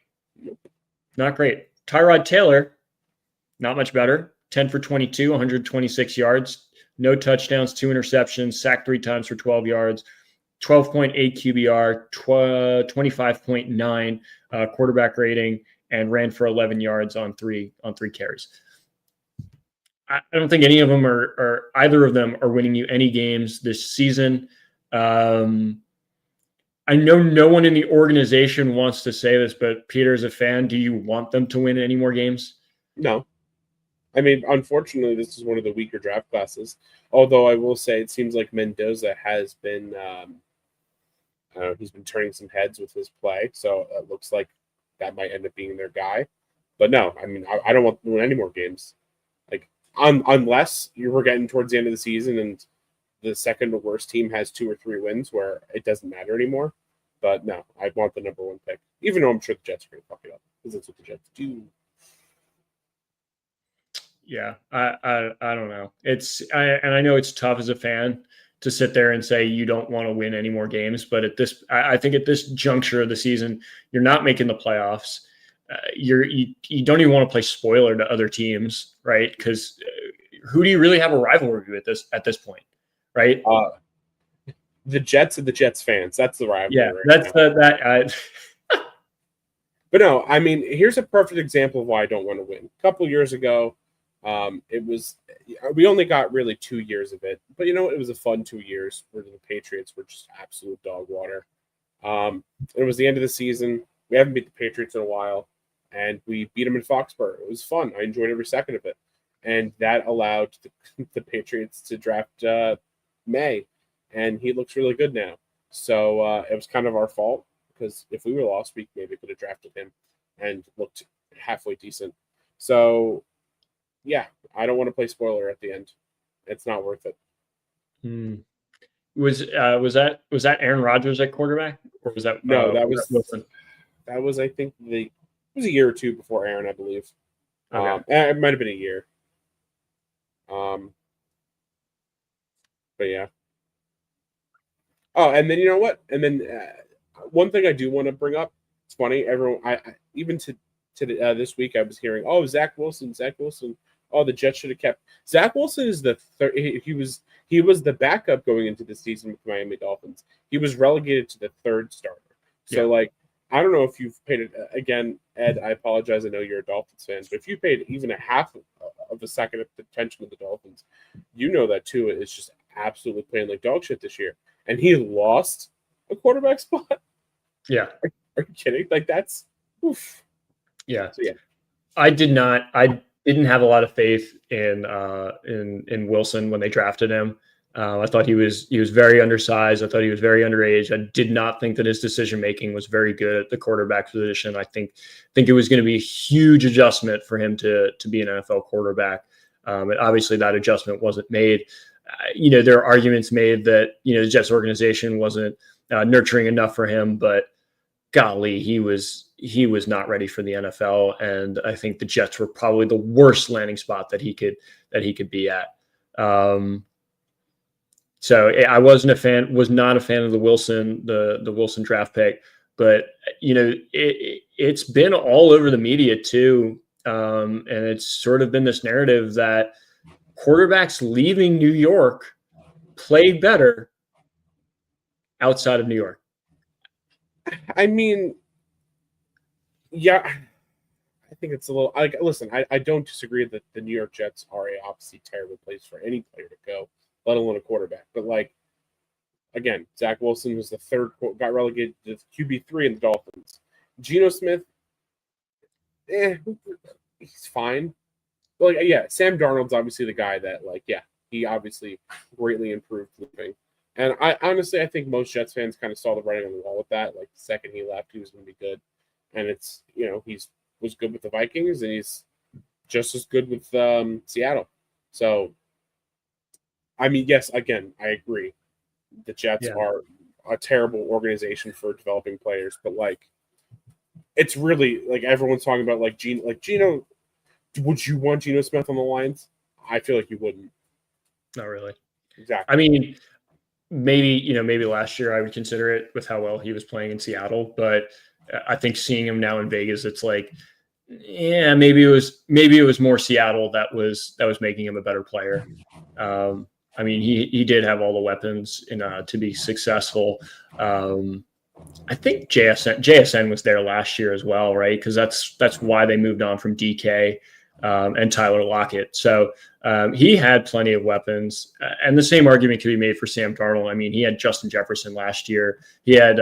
Tyrod Taylor, not much better. 10 for 22, 126 yards, no touchdowns, 2 interceptions, sacked 3 times for 12 yards, 12.8 QBR, 25.9 quarterback rating, and ran for 11 yards on 3 carries. I don't think any of them either of them are winning you any games this season. I know no one in the organization wants to say this, but Peter, as a fan, do you want them to win any more games? No. I mean, unfortunately, this is one of the weaker draft classes. Although I will say it seems like Mendoza has been, he's been turning some heads with his play. So it looks like that might end up being their guy. But no, I mean, I don't want to win any more games. Like, unless you were getting towards the end of the season and the second to worst team has 2 or 3 wins where it doesn't matter anymore. But no, I want the number 1 pick, even though I'm sure the Jets are going to fuck it up because that's what the Jets do. Yeah, I don't know. I know it's tough as a fan to sit there and say you don't want to win any more games, but I think at this juncture of the season, you're not making the playoffs. You don't even want to play spoiler to other teams, right? Because who do you really have a rivalry with at this point, right? The Jets and the Jets fans. That's the rivalry. Yeah, that's that. But no, I mean, here's a perfect example of why I don't want to win. A couple years ago, It was we only got really 2 years of it, but it was a fun 2 years where the Patriots were just absolute dog water. It was the end of the season. We haven't beat the Patriots in a while, and we beat them in Foxborough. It was fun. I enjoyed every second of it, and that allowed the Patriots to draft May, and he looks really good now. So it was kind of our fault because if we were lost, we maybe could have drafted him and looked halfway decent. So yeah, I don't want to play spoiler at the end. It's not worth it. Was that Aaron Rodgers at quarterback, or was that No, that was was Wilson? that was I think it was a year or two before Aaron, I believe. Okay. It might have been a year. But yeah. Oh, and then you know what? And then one thing I do want to bring up. It's funny. Everyone, I even to this week, I was hearing, "Oh, Zach Wilson. Oh, the Jets should have kept Zach Wilson." Is the third? He was the backup going into the season with Miami Dolphins. He was relegated to the third starter. So I don't know if you've paid it again, Ed. I apologize. I know you're a Dolphins fan, but if you paid even a half of a second of attention to the Dolphins, you know that Tua is just absolutely playing like dog shit this year, and he lost a quarterback spot. Yeah. Are you kidding? Like that's oof. Yeah. So, yeah. I didn't have a lot of faith in Wilson when they drafted him. I thought he was very undersized. I thought he was very underage. I did not think that his decision making was very good at the quarterback position. I think it was going to be a huge adjustment for him to be an NFL quarterback. And obviously that adjustment wasn't made. There are arguments made that the Jets organization wasn't nurturing enough for him, but golly, he was not ready for the NFL, and I think the Jets were probably the worst landing spot that he could be at. So I was not a fan of the Wilson draft pick, but it's been all over the media too, and it's sort of been this narrative that quarterbacks leaving New York play better outside of New York. I mean, yeah, I think it's a little. Listen, I don't disagree that the New York Jets are a obviously terrible place for any player to go, let alone a quarterback. But again, Zach Wilson was the third, got relegated to QB3 in the Dolphins. Geno Smith, he's fine. But Sam Darnold's obviously the guy that he obviously greatly improved leaving. And I think most Jets fans kind of saw the writing on the wall with that. Like the second he left, he was going to be good. And it's was good with the Vikings, and he's just as good with Seattle. So, I mean, yes, again, I agree. The Jets are a terrible organization for developing players, but it's really everyone's talking about Geno. Would you want Geno Smith on the Lions? I feel like you wouldn't. Not really. Exactly. I mean, maybe last year I would consider it with how well he was playing in Seattle, but I think seeing him now in Vegas, it's maybe it was more Seattle that was making him a better player. I mean, he did have all the weapons to be successful. I think JSN was there last year as well, right? Because that's why they moved on from DK and Tyler Lockett. So he had plenty of weapons, and the same argument could be made for Sam Darnold. I mean, he had Justin Jefferson last year. He had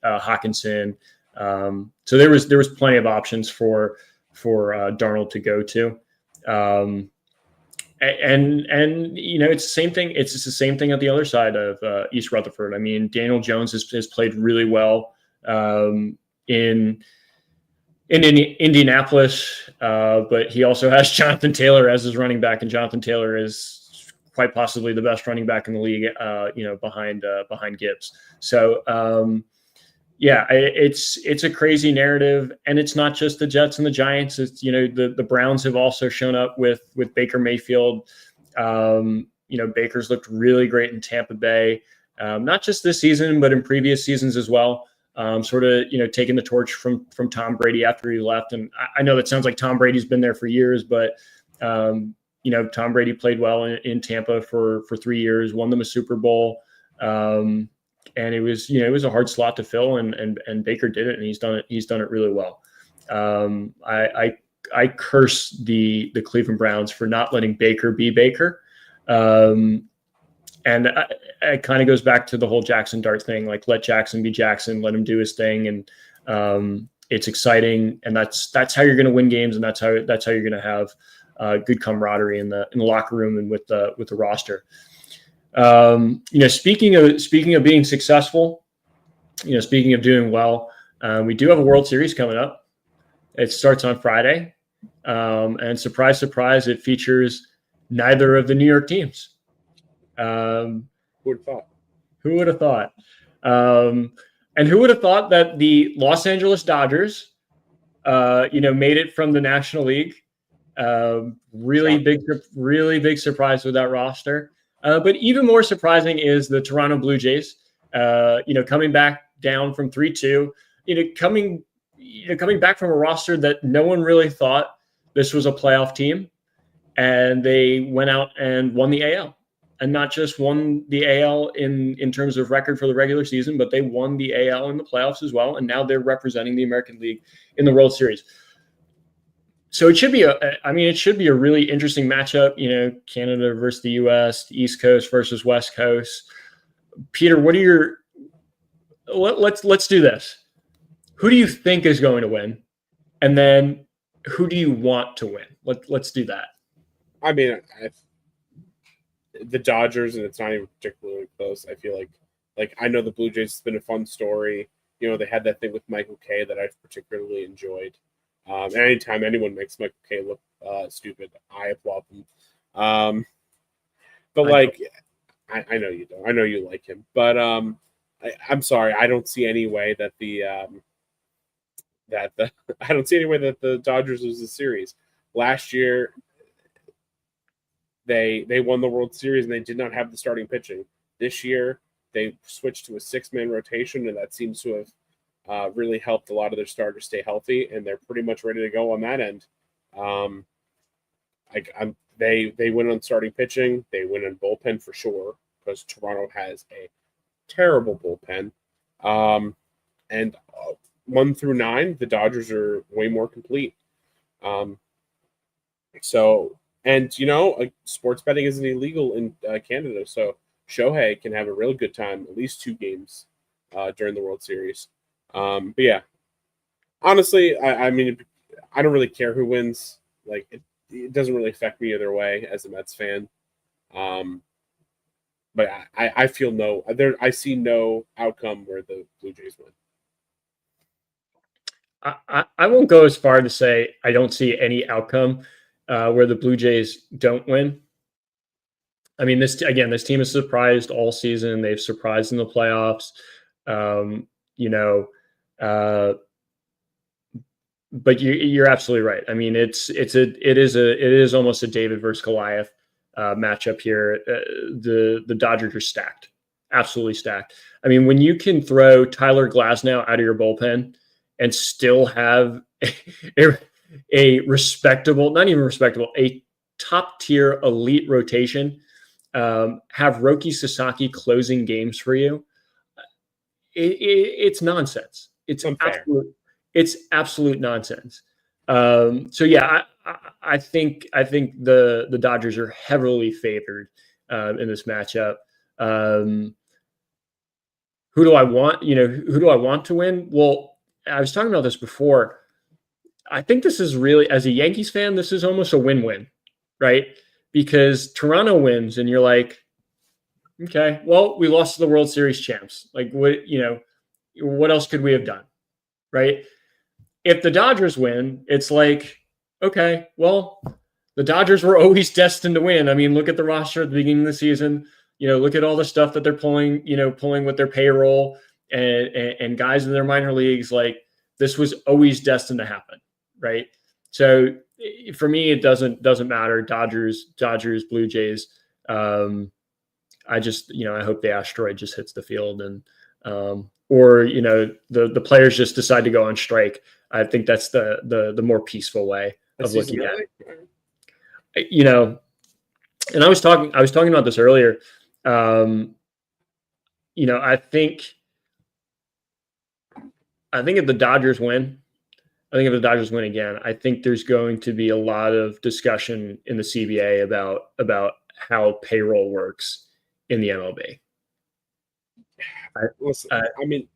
Hawkinson. So there was plenty of options for Darnold to go to. And it's the same thing. It's just the same thing at the other side of East Rutherford. I mean, Daniel Jones has played really well in Indianapolis, but he also has Jonathan Taylor as his running back, and Jonathan Taylor is quite possibly the best running back in the league. Behind Gibbs. So it's a crazy narrative, and it's not just the Jets and the Giants. It's the Browns have also shown up with Baker Mayfield. Baker's looked really great in Tampa Bay, not just this season, but in previous seasons as well. Sort of taking the torch from Tom Brady after he left. And I know that sounds like Tom Brady's been there for years, but Tom Brady played well in Tampa for 3 years, won them a Super Bowl. And it was a hard slot to fill, and Baker did it, and he's done it really well. I I curse the Cleveland Browns for not letting Baker be Baker. And it kind of goes back to the whole Jackson Dart thing, like let Jackson be Jackson, let him do his thing. And it's exciting. And that's how you're going to win games. And that's how you're going to have good camaraderie in the locker room and with the roster. Speaking of being successful, speaking of doing well, we do have a World Series coming up. It starts on Friday. And surprise, surprise, it features neither of the New York teams. Who would have thought? Who would have thought? And who would have thought that the Los Angeles Dodgers, made it from the National League? Really big surprise with that roster. But even more surprising is the Toronto Blue Jays, coming back down from 3-2, coming back from a roster that no one really thought this was a playoff team. And they went out and won the AL. And not just won the AL in terms of record for the regular season, but they won the AL in the playoffs as well. And now they're representing the American League in the World Series. So it should be a really interesting matchup, Canada versus the US, the East Coast versus West Coast. Peter, let's do this. Who do you think is going to win? And then who do you want to win? Let's do that. I mean, the Dodgers, and it's not even particularly close. I feel like I know the Blue Jays has been a fun story. They had that thing with Michael Kay that I've particularly enjoyed. And anytime anyone makes Michael Kay look stupid, I applaud them. But I know you don't. I know you like him, but I'm sorry. I don't see any way that I don't see any way that the Dodgers lose the series. Last year, they won the World Series and they did not have the starting pitching. This year, they switched to a 6-man rotation, and that seems to have really helped a lot of their starters stay healthy, and they're pretty much ready to go on that end. They win on starting pitching. They win on bullpen for sure, because Toronto has a terrible bullpen. And 1 through 9, the Dodgers are way more complete. Sports betting isn't illegal in Canada, so Shohei can have a real good time, at least 2 games during the World Series. But yeah, honestly, I mean, I don't really care who wins. Like, it doesn't really affect me either way as a Mets fan. But I feel I see no outcome where the Blue Jays win. I won't go as far to say I don't see any outcome where the Blue Jays don't win. I mean, this team has surprised all season. They've surprised in the playoffs. But you're absolutely right. I mean, it is almost a David versus Goliath matchup here. The Dodgers are stacked, absolutely stacked. I mean, when you can throw Tyler Glasnow out of your bullpen and still have a respectable, not even respectable, a top tier elite rotation, have Roki Sasaki closing games for you. It's nonsense. It's absolute nonsense. So yeah, I think the Dodgers are heavily favored in this matchup. Who do I want? Who do I want to win? Well, I was talking about this before. I think this is really, as a Yankees fan, this is almost a win-win, right? Because Toronto wins, and you're like, okay, well, we lost to the World Series champs. Like, what else could we have done, right? If the Dodgers win, it's like, okay, well, the Dodgers were always destined to win. I mean, look at the roster at the beginning of the season. Look at all the stuff that they're pulling with their payroll and guys in their minor leagues. Like, this was always destined to happen, right? So for me, it doesn't matter. Dodgers, Blue Jays. I just, I hope the asteroid just hits the field and, or the players just decide to go on strike. I think that's the more peaceful way of looking at it. And I was talking about this earlier. I think if the Dodgers win, I think if the Dodgers win again, I think there's going to be a lot of discussion in the CBA about how payroll works in the MLB. Listen, I mean,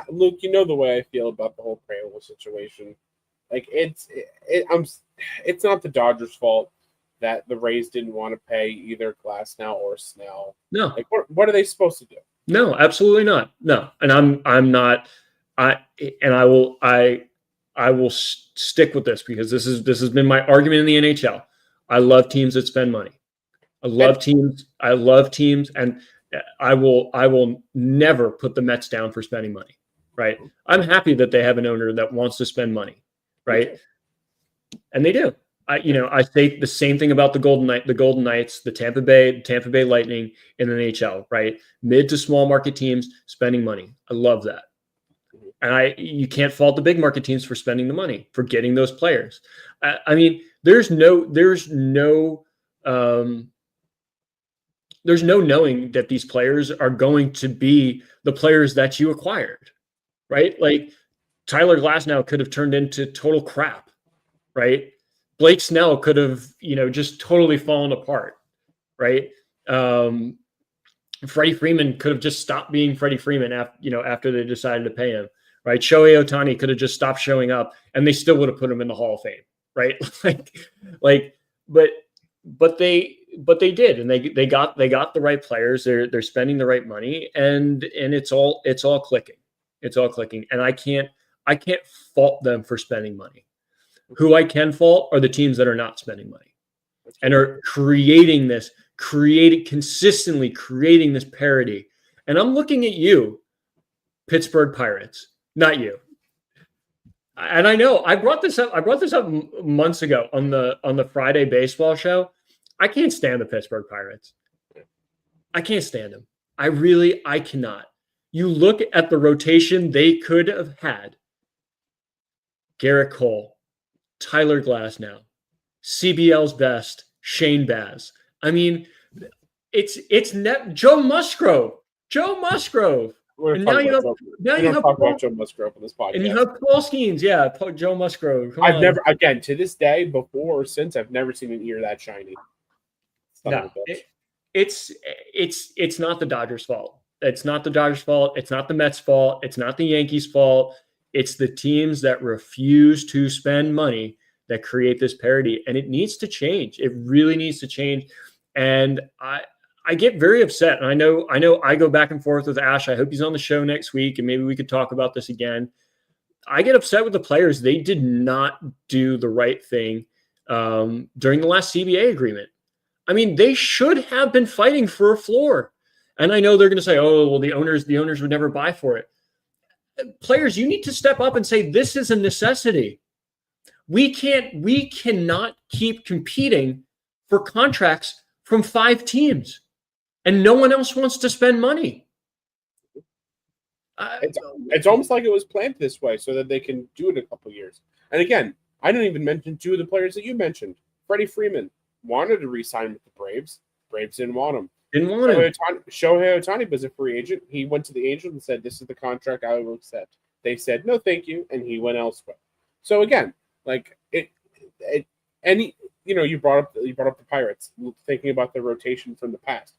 Luke, you know the way I feel about the whole payroll situation. Like it's not the Dodgers' fault that the Rays didn't want to pay either Glasnow or Snell. No, like what are they supposed to do? No, absolutely not. No, and I'm not. I will stick with this because this has been my argument in the NHL. I love teams that spend money. I love teams, and I will never put the Mets down for spending money. Right? I'm happy that they have an owner that wants to spend money. Right? And they do. I say the same thing about the Golden Knights, the Tampa Bay Lightning in the NHL, right? Mid to small market teams spending money. I love that. And you can't fault the big market teams for spending the money, for getting those players. I mean, there's no knowing that these players are going to be the players that you acquired, right? Like Tyler Glasnow could have turned into total crap, right? Blake Snell could have, just totally fallen apart, right? Freddie Freeman could have just stopped being Freddie Freeman after they decided to pay him, right? Shohei Ohtani could have just stopped showing up, and they still would have put him in the Hall of Fame, right? But they did, and they got the right players. They're spending the right money, and it's all clicking. It's all clicking, and I can't fault them for spending money. Who I can fault are the teams that are not spending money and are consistently creating this parity. And I'm looking at you, Pittsburgh Pirates, not you. And I know I brought this up months ago on the Friday baseball show. I can't stand the Pittsburgh Pirates. I can't stand them. I cannot. You look at the rotation they could have had. Garrett Cole, Tyler Glasnow, CBL's best, Shane Baz. I mean, it's Joe Musgrove. And now you have talk about Joe Musgrove on this podcast. And you have Paul Skeens, Joe Musgrove. To this day, before or since, I've never seen an ear that shiny. It's not the Dodgers' fault. It's not the Dodgers' fault. It's not the Mets' fault. It's not the Yankees' fault. It's the teams that refuse to spend money that create this parity, and it needs to change. It really needs to change. And I get very upset. And I know I go back and forth with Ash. I hope he's on the show next week, and maybe we could talk about this again. I get upset with the players. They did not do the right thing during the last CBA agreement. I mean, they should have been fighting for a floor. And I know they're going to say, "Oh, well, the owners would never buy for it." Players, you need to step up and say, this is a necessity. We cannot keep competing for contracts from 5 teams and no one else wants to spend money. It's almost like it was planned this way so that they can do it in a couple of years. And again, I didn't even mention 2 of the players that you mentioned. Freddie Freeman wanted to re-sign with the Braves. Braves didn't want him. Shohei Ohtani was a free agent. He went to the Angels and said, "This is the contract I will accept." They said, "No, thank you," and he went elsewhere. So again, you brought up the Pirates, thinking about the rotation from the past.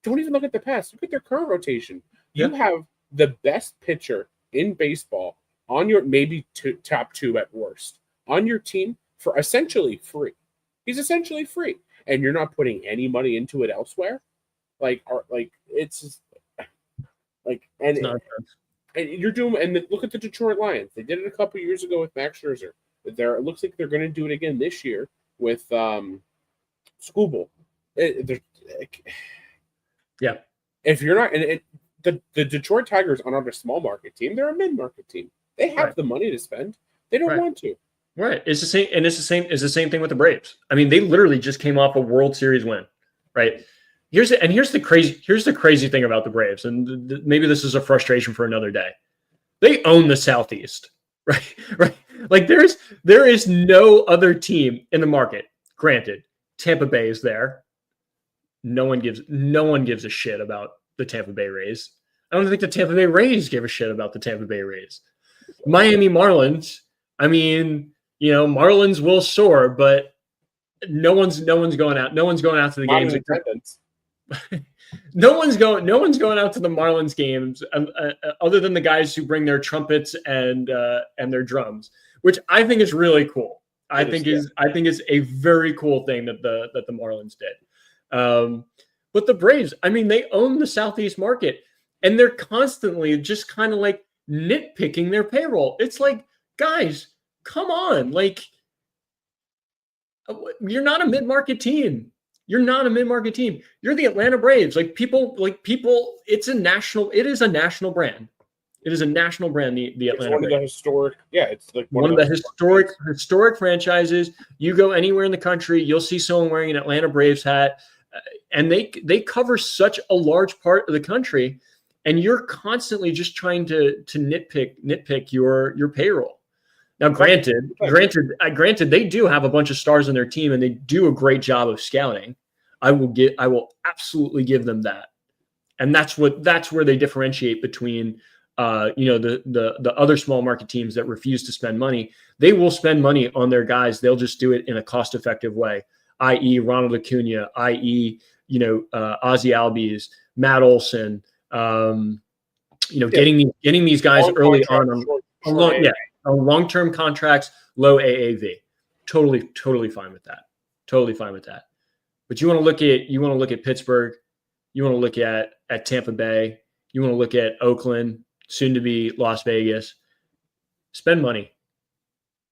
Don't even look at the past. Look at their current rotation. You have the best pitcher in baseball on your top 2 at worst on your team for essentially free. He's essentially free, and you're not putting any money into it elsewhere. It's just and you're doing, and look at the Detroit Lions. They did it a couple years ago with Max Scherzer. It looks like they're going to do it again this year with Skubal. If you're not, the Detroit Tigers are not a small market team; they're a mid market team. They have the money to spend. They don't want to. Right. It's the same, and it's the same thing with the Braves. I mean, they literally just came off a World Series win, right? Here's the crazy thing about the Braves, and maybe this is a frustration for another day. They own the Southeast, right? Like there is no other team in the market. Granted, Tampa Bay is there. No one gives a shit about the Tampa Bay Rays. I don't think the Tampa Bay Rays give a shit about the Tampa Bay Rays. Miami Marlins I mean, Marlins will soar, but no one's going out. No one's going out to the Not games. in attendance. No one's going out to the Marlins games other than the guys who bring their trumpets and their drums, which I think is really cool. I think is a very cool thing that the Marlins did. But the Braves, I mean, they own the Southeast market, and they're constantly just kind of like nitpicking their payroll. It's like, guys, come on, like, you're not a mid-market team. You're not a mid-market team. You're the Atlanta Braves. People, it is a national brand. It is a national brand, the Atlanta Braves. Of the historic, it's like one of the historic franchises. You go anywhere in the country, you'll see someone wearing an Atlanta Braves hat, and they cover such a large part of the country, and you're constantly just trying to nitpick your payroll. Now, granted, they do have a bunch of stars on their team, and they do a great job of scouting. I will absolutely give them that, and that's where they differentiate between, the other small market teams that refuse to spend money. They will spend money on their guys. They'll just do it in a cost effective way, i.e., Ronald Acuna, i.e., Ozzie Albies, Matt Olson, getting these guys early on long-term contracts, low AAV. Totally fine with that. Totally fine with that. But you want to look at Pittsburgh, you want to look at Tampa Bay, you want to look at Oakland, soon to be Las Vegas. Spend money.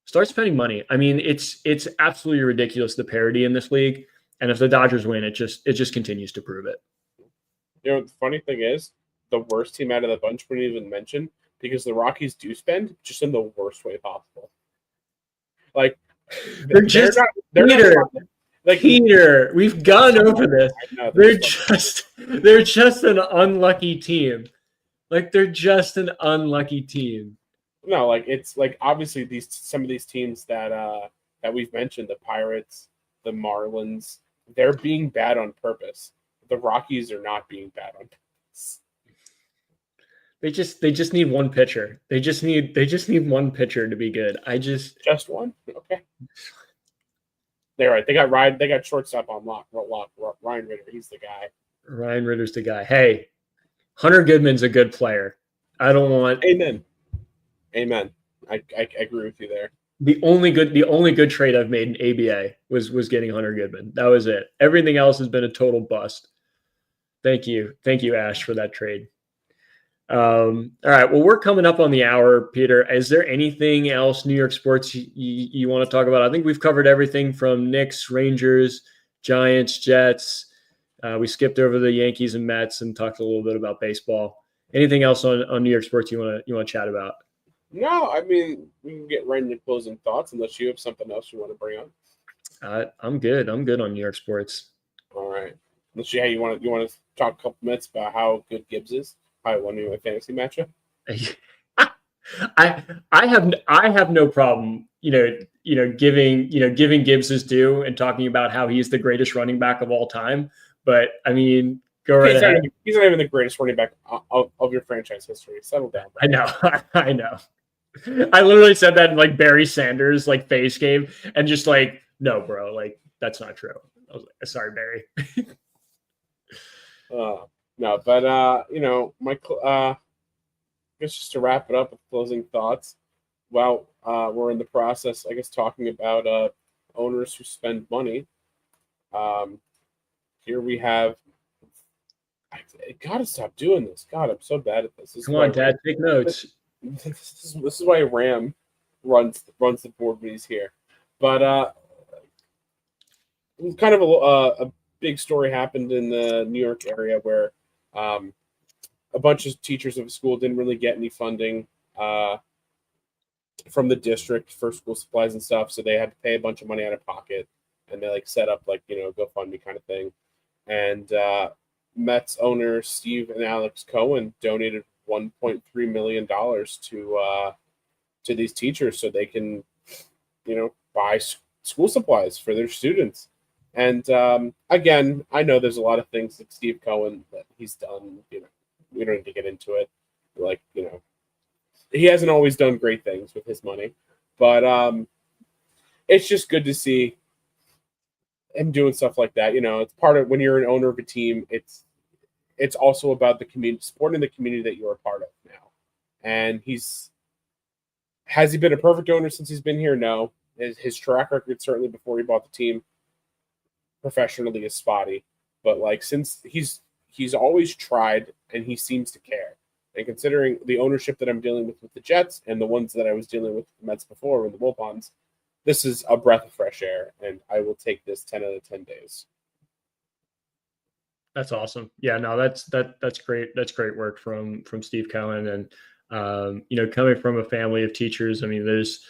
Start spending money. I mean, it's absolutely ridiculous, the parity in this league. And if the Dodgers win, it just continues to prove it. The funny thing is, the worst team out of the bunch we didn't even mention, because the Rockies do spend just in the worst way possible. Like Peter, we've gone over this. They're just an unlucky team. Like, they're just an unlucky team. No, like, it's like, obviously some of these teams that we've mentioned, the Pirates, the Marlins, they're being bad on purpose. The Rockies are not being bad on purpose. They just need one pitcher. They just need one pitcher to be good. Just one? Okay. They're right. They got shortstop on lock. Ryan Ritter, he's the guy. Ryan Ritter's the guy. Hey, Hunter Goodman's a good player. I don't want. Amen. I agree with you there. The only good trade I've made in ABA was getting Hunter Goodman. That was it. Everything else has been a total bust. Thank you, Ash, for that trade. All right. Well, we're coming up on the hour, Peter. Is there anything else New York sports you want to talk about? I think we've covered everything from Knicks, Rangers, Giants, Jets. We skipped over the Yankees and Mets and talked a little bit about baseball. Anything else on New York sports you want to chat about? No, I mean, we can get right into closing thoughts unless you have something else you want to bring up. I'm good. I'm good on New York sports. All right. Let's see how you want to talk a couple minutes about how good Gibbs is. I won you a fantasy matchup. I have no problem, giving Gibbs his due and talking about how he's the greatest running back of all time. But I mean, go right ahead. He's not even the greatest running back of your franchise history. Settle down, bro. I know. I literally said that in like Barry Sanders face game, and just like, no, bro, like that's not true. I was like, sorry, Barry. No, but I guess just to wrap it up with closing thoughts. Well, we're in the process, I guess, talking about owners who spend money. Here we have. I gotta stop doing this. God, I'm so bad at this. Come on, Dad, take notes. This is why Ram runs the board when he's here. But kind of a big story happened in the New York area where a bunch of teachers of a school didn't really get any funding from the district for school supplies and stuff, so they had to pay a bunch of money out of pocket, and they set up GoFundMe kind of thing. And Mets owner Steve and Alex Cohen donated $1.3 million to these teachers so they can buy school supplies for their students. And again, I know there's a lot of things that Steve Cohen that he's done. We don't need to get into it. He hasn't always done great things with his money, But it's just good to see him doing stuff like that. It's part of when you're an owner of a team. It's also about the community, supporting the community that you're a part of now. And has he been a perfect owner since he's been here? No. His track record, certainly before he bought the team, professionally is spotty. But since he's always tried, and he seems to care. And considering the ownership that I'm dealing with the Jets and the ones that I was dealing with the Mets before, in the Wilpons, this is a breath of fresh air, and I will take this 10 out of 10 days. That's awesome. Yeah, no, that's great. That's great work from Steve Cohen. And coming from a family of teachers, I mean, there's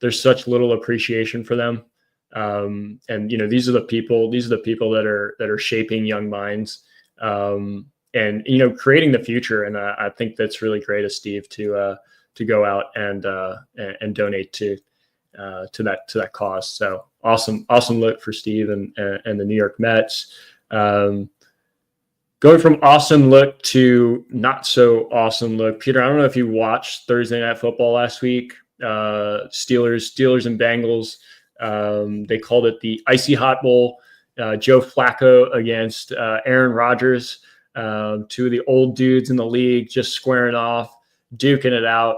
such little appreciation for them. And these are the people that are shaping young minds, and creating the future. And I think that's really great of Steve to go out and donate to that cause. So awesome look for Steve and the New York Mets. Going from awesome look to not so awesome look. Peter, I don't know if you watched Thursday Night Football last week. Steelers and Bengals. They called it the Icy Hot Bowl. Joe Flacco against Aaron Rodgers. Two of the old dudes in the league just squaring off, duking it out.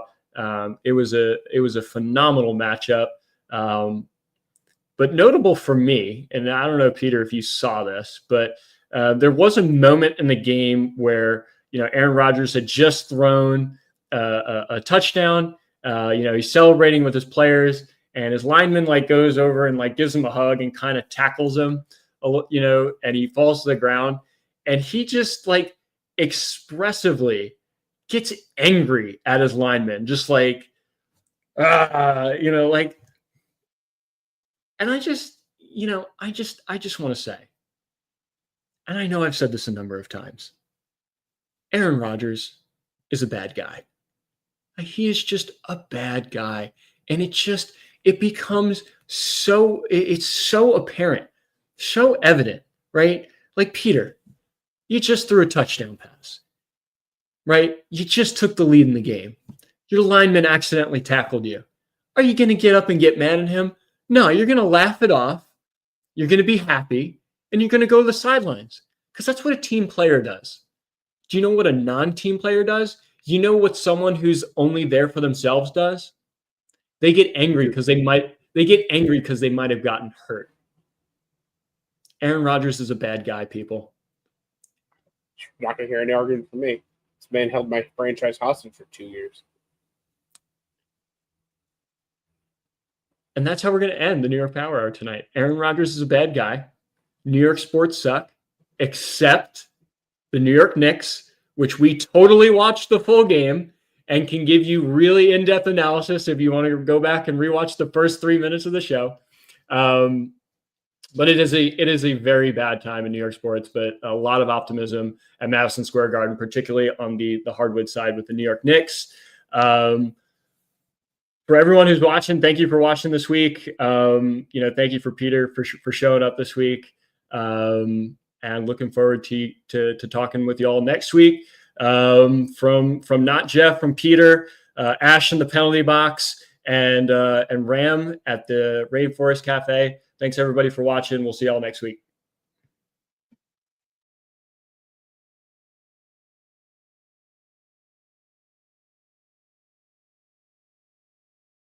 It was a phenomenal matchup. But notable for me, and I don't know, Peter, if you saw this, but there was a moment in the game where Aaron Rodgers had just thrown a touchdown. He's celebrating with his players, and his lineman goes over and gives him a hug and kind of tackles him, and he falls to the ground, and he just expressively gets angry at his lineman, just and I just want to say, and I know I've said this a number of times, Aaron Rodgers is a bad guy. He is just a bad guy. And it becomes it's so apparent, so evident, right? Peter, you just threw a touchdown pass, right? You just took the lead in the game. Your lineman accidentally tackled you. Are you going to get up and get mad at him? No, you're going to laugh it off. You're going to be happy, and you're going to go to the sidelines, because that's what a team player does. Do you know what a non-team player does? You know what someone who's only there for themselves does? They get angry because they might have gotten hurt. Aaron Rodgers is a bad guy, people. You're not going to hear any argument from me. This man held my franchise hostage for 2 years. And that's how we're going to end the New York Power Hour tonight. Aaron Rodgers is a bad guy. New York sports suck, except the New York Knicks, which we totally watched the full game and can give you really in-depth analysis if you want to go back and rewatch the first 3 minutes of the show. But it is a very bad time in New York sports, but a lot of optimism at Madison Square Garden, particularly on the hardwood side with the New York Knicks. For everyone who's watching, thank you for watching this week. Thank you for Peter for showing up this week. And looking forward to talking with you all next week. From not Jeff, from Peter, Ash in the penalty box, and Ram at the Rainforest Cafe. Thanks everybody for watching. We'll see y'all next week.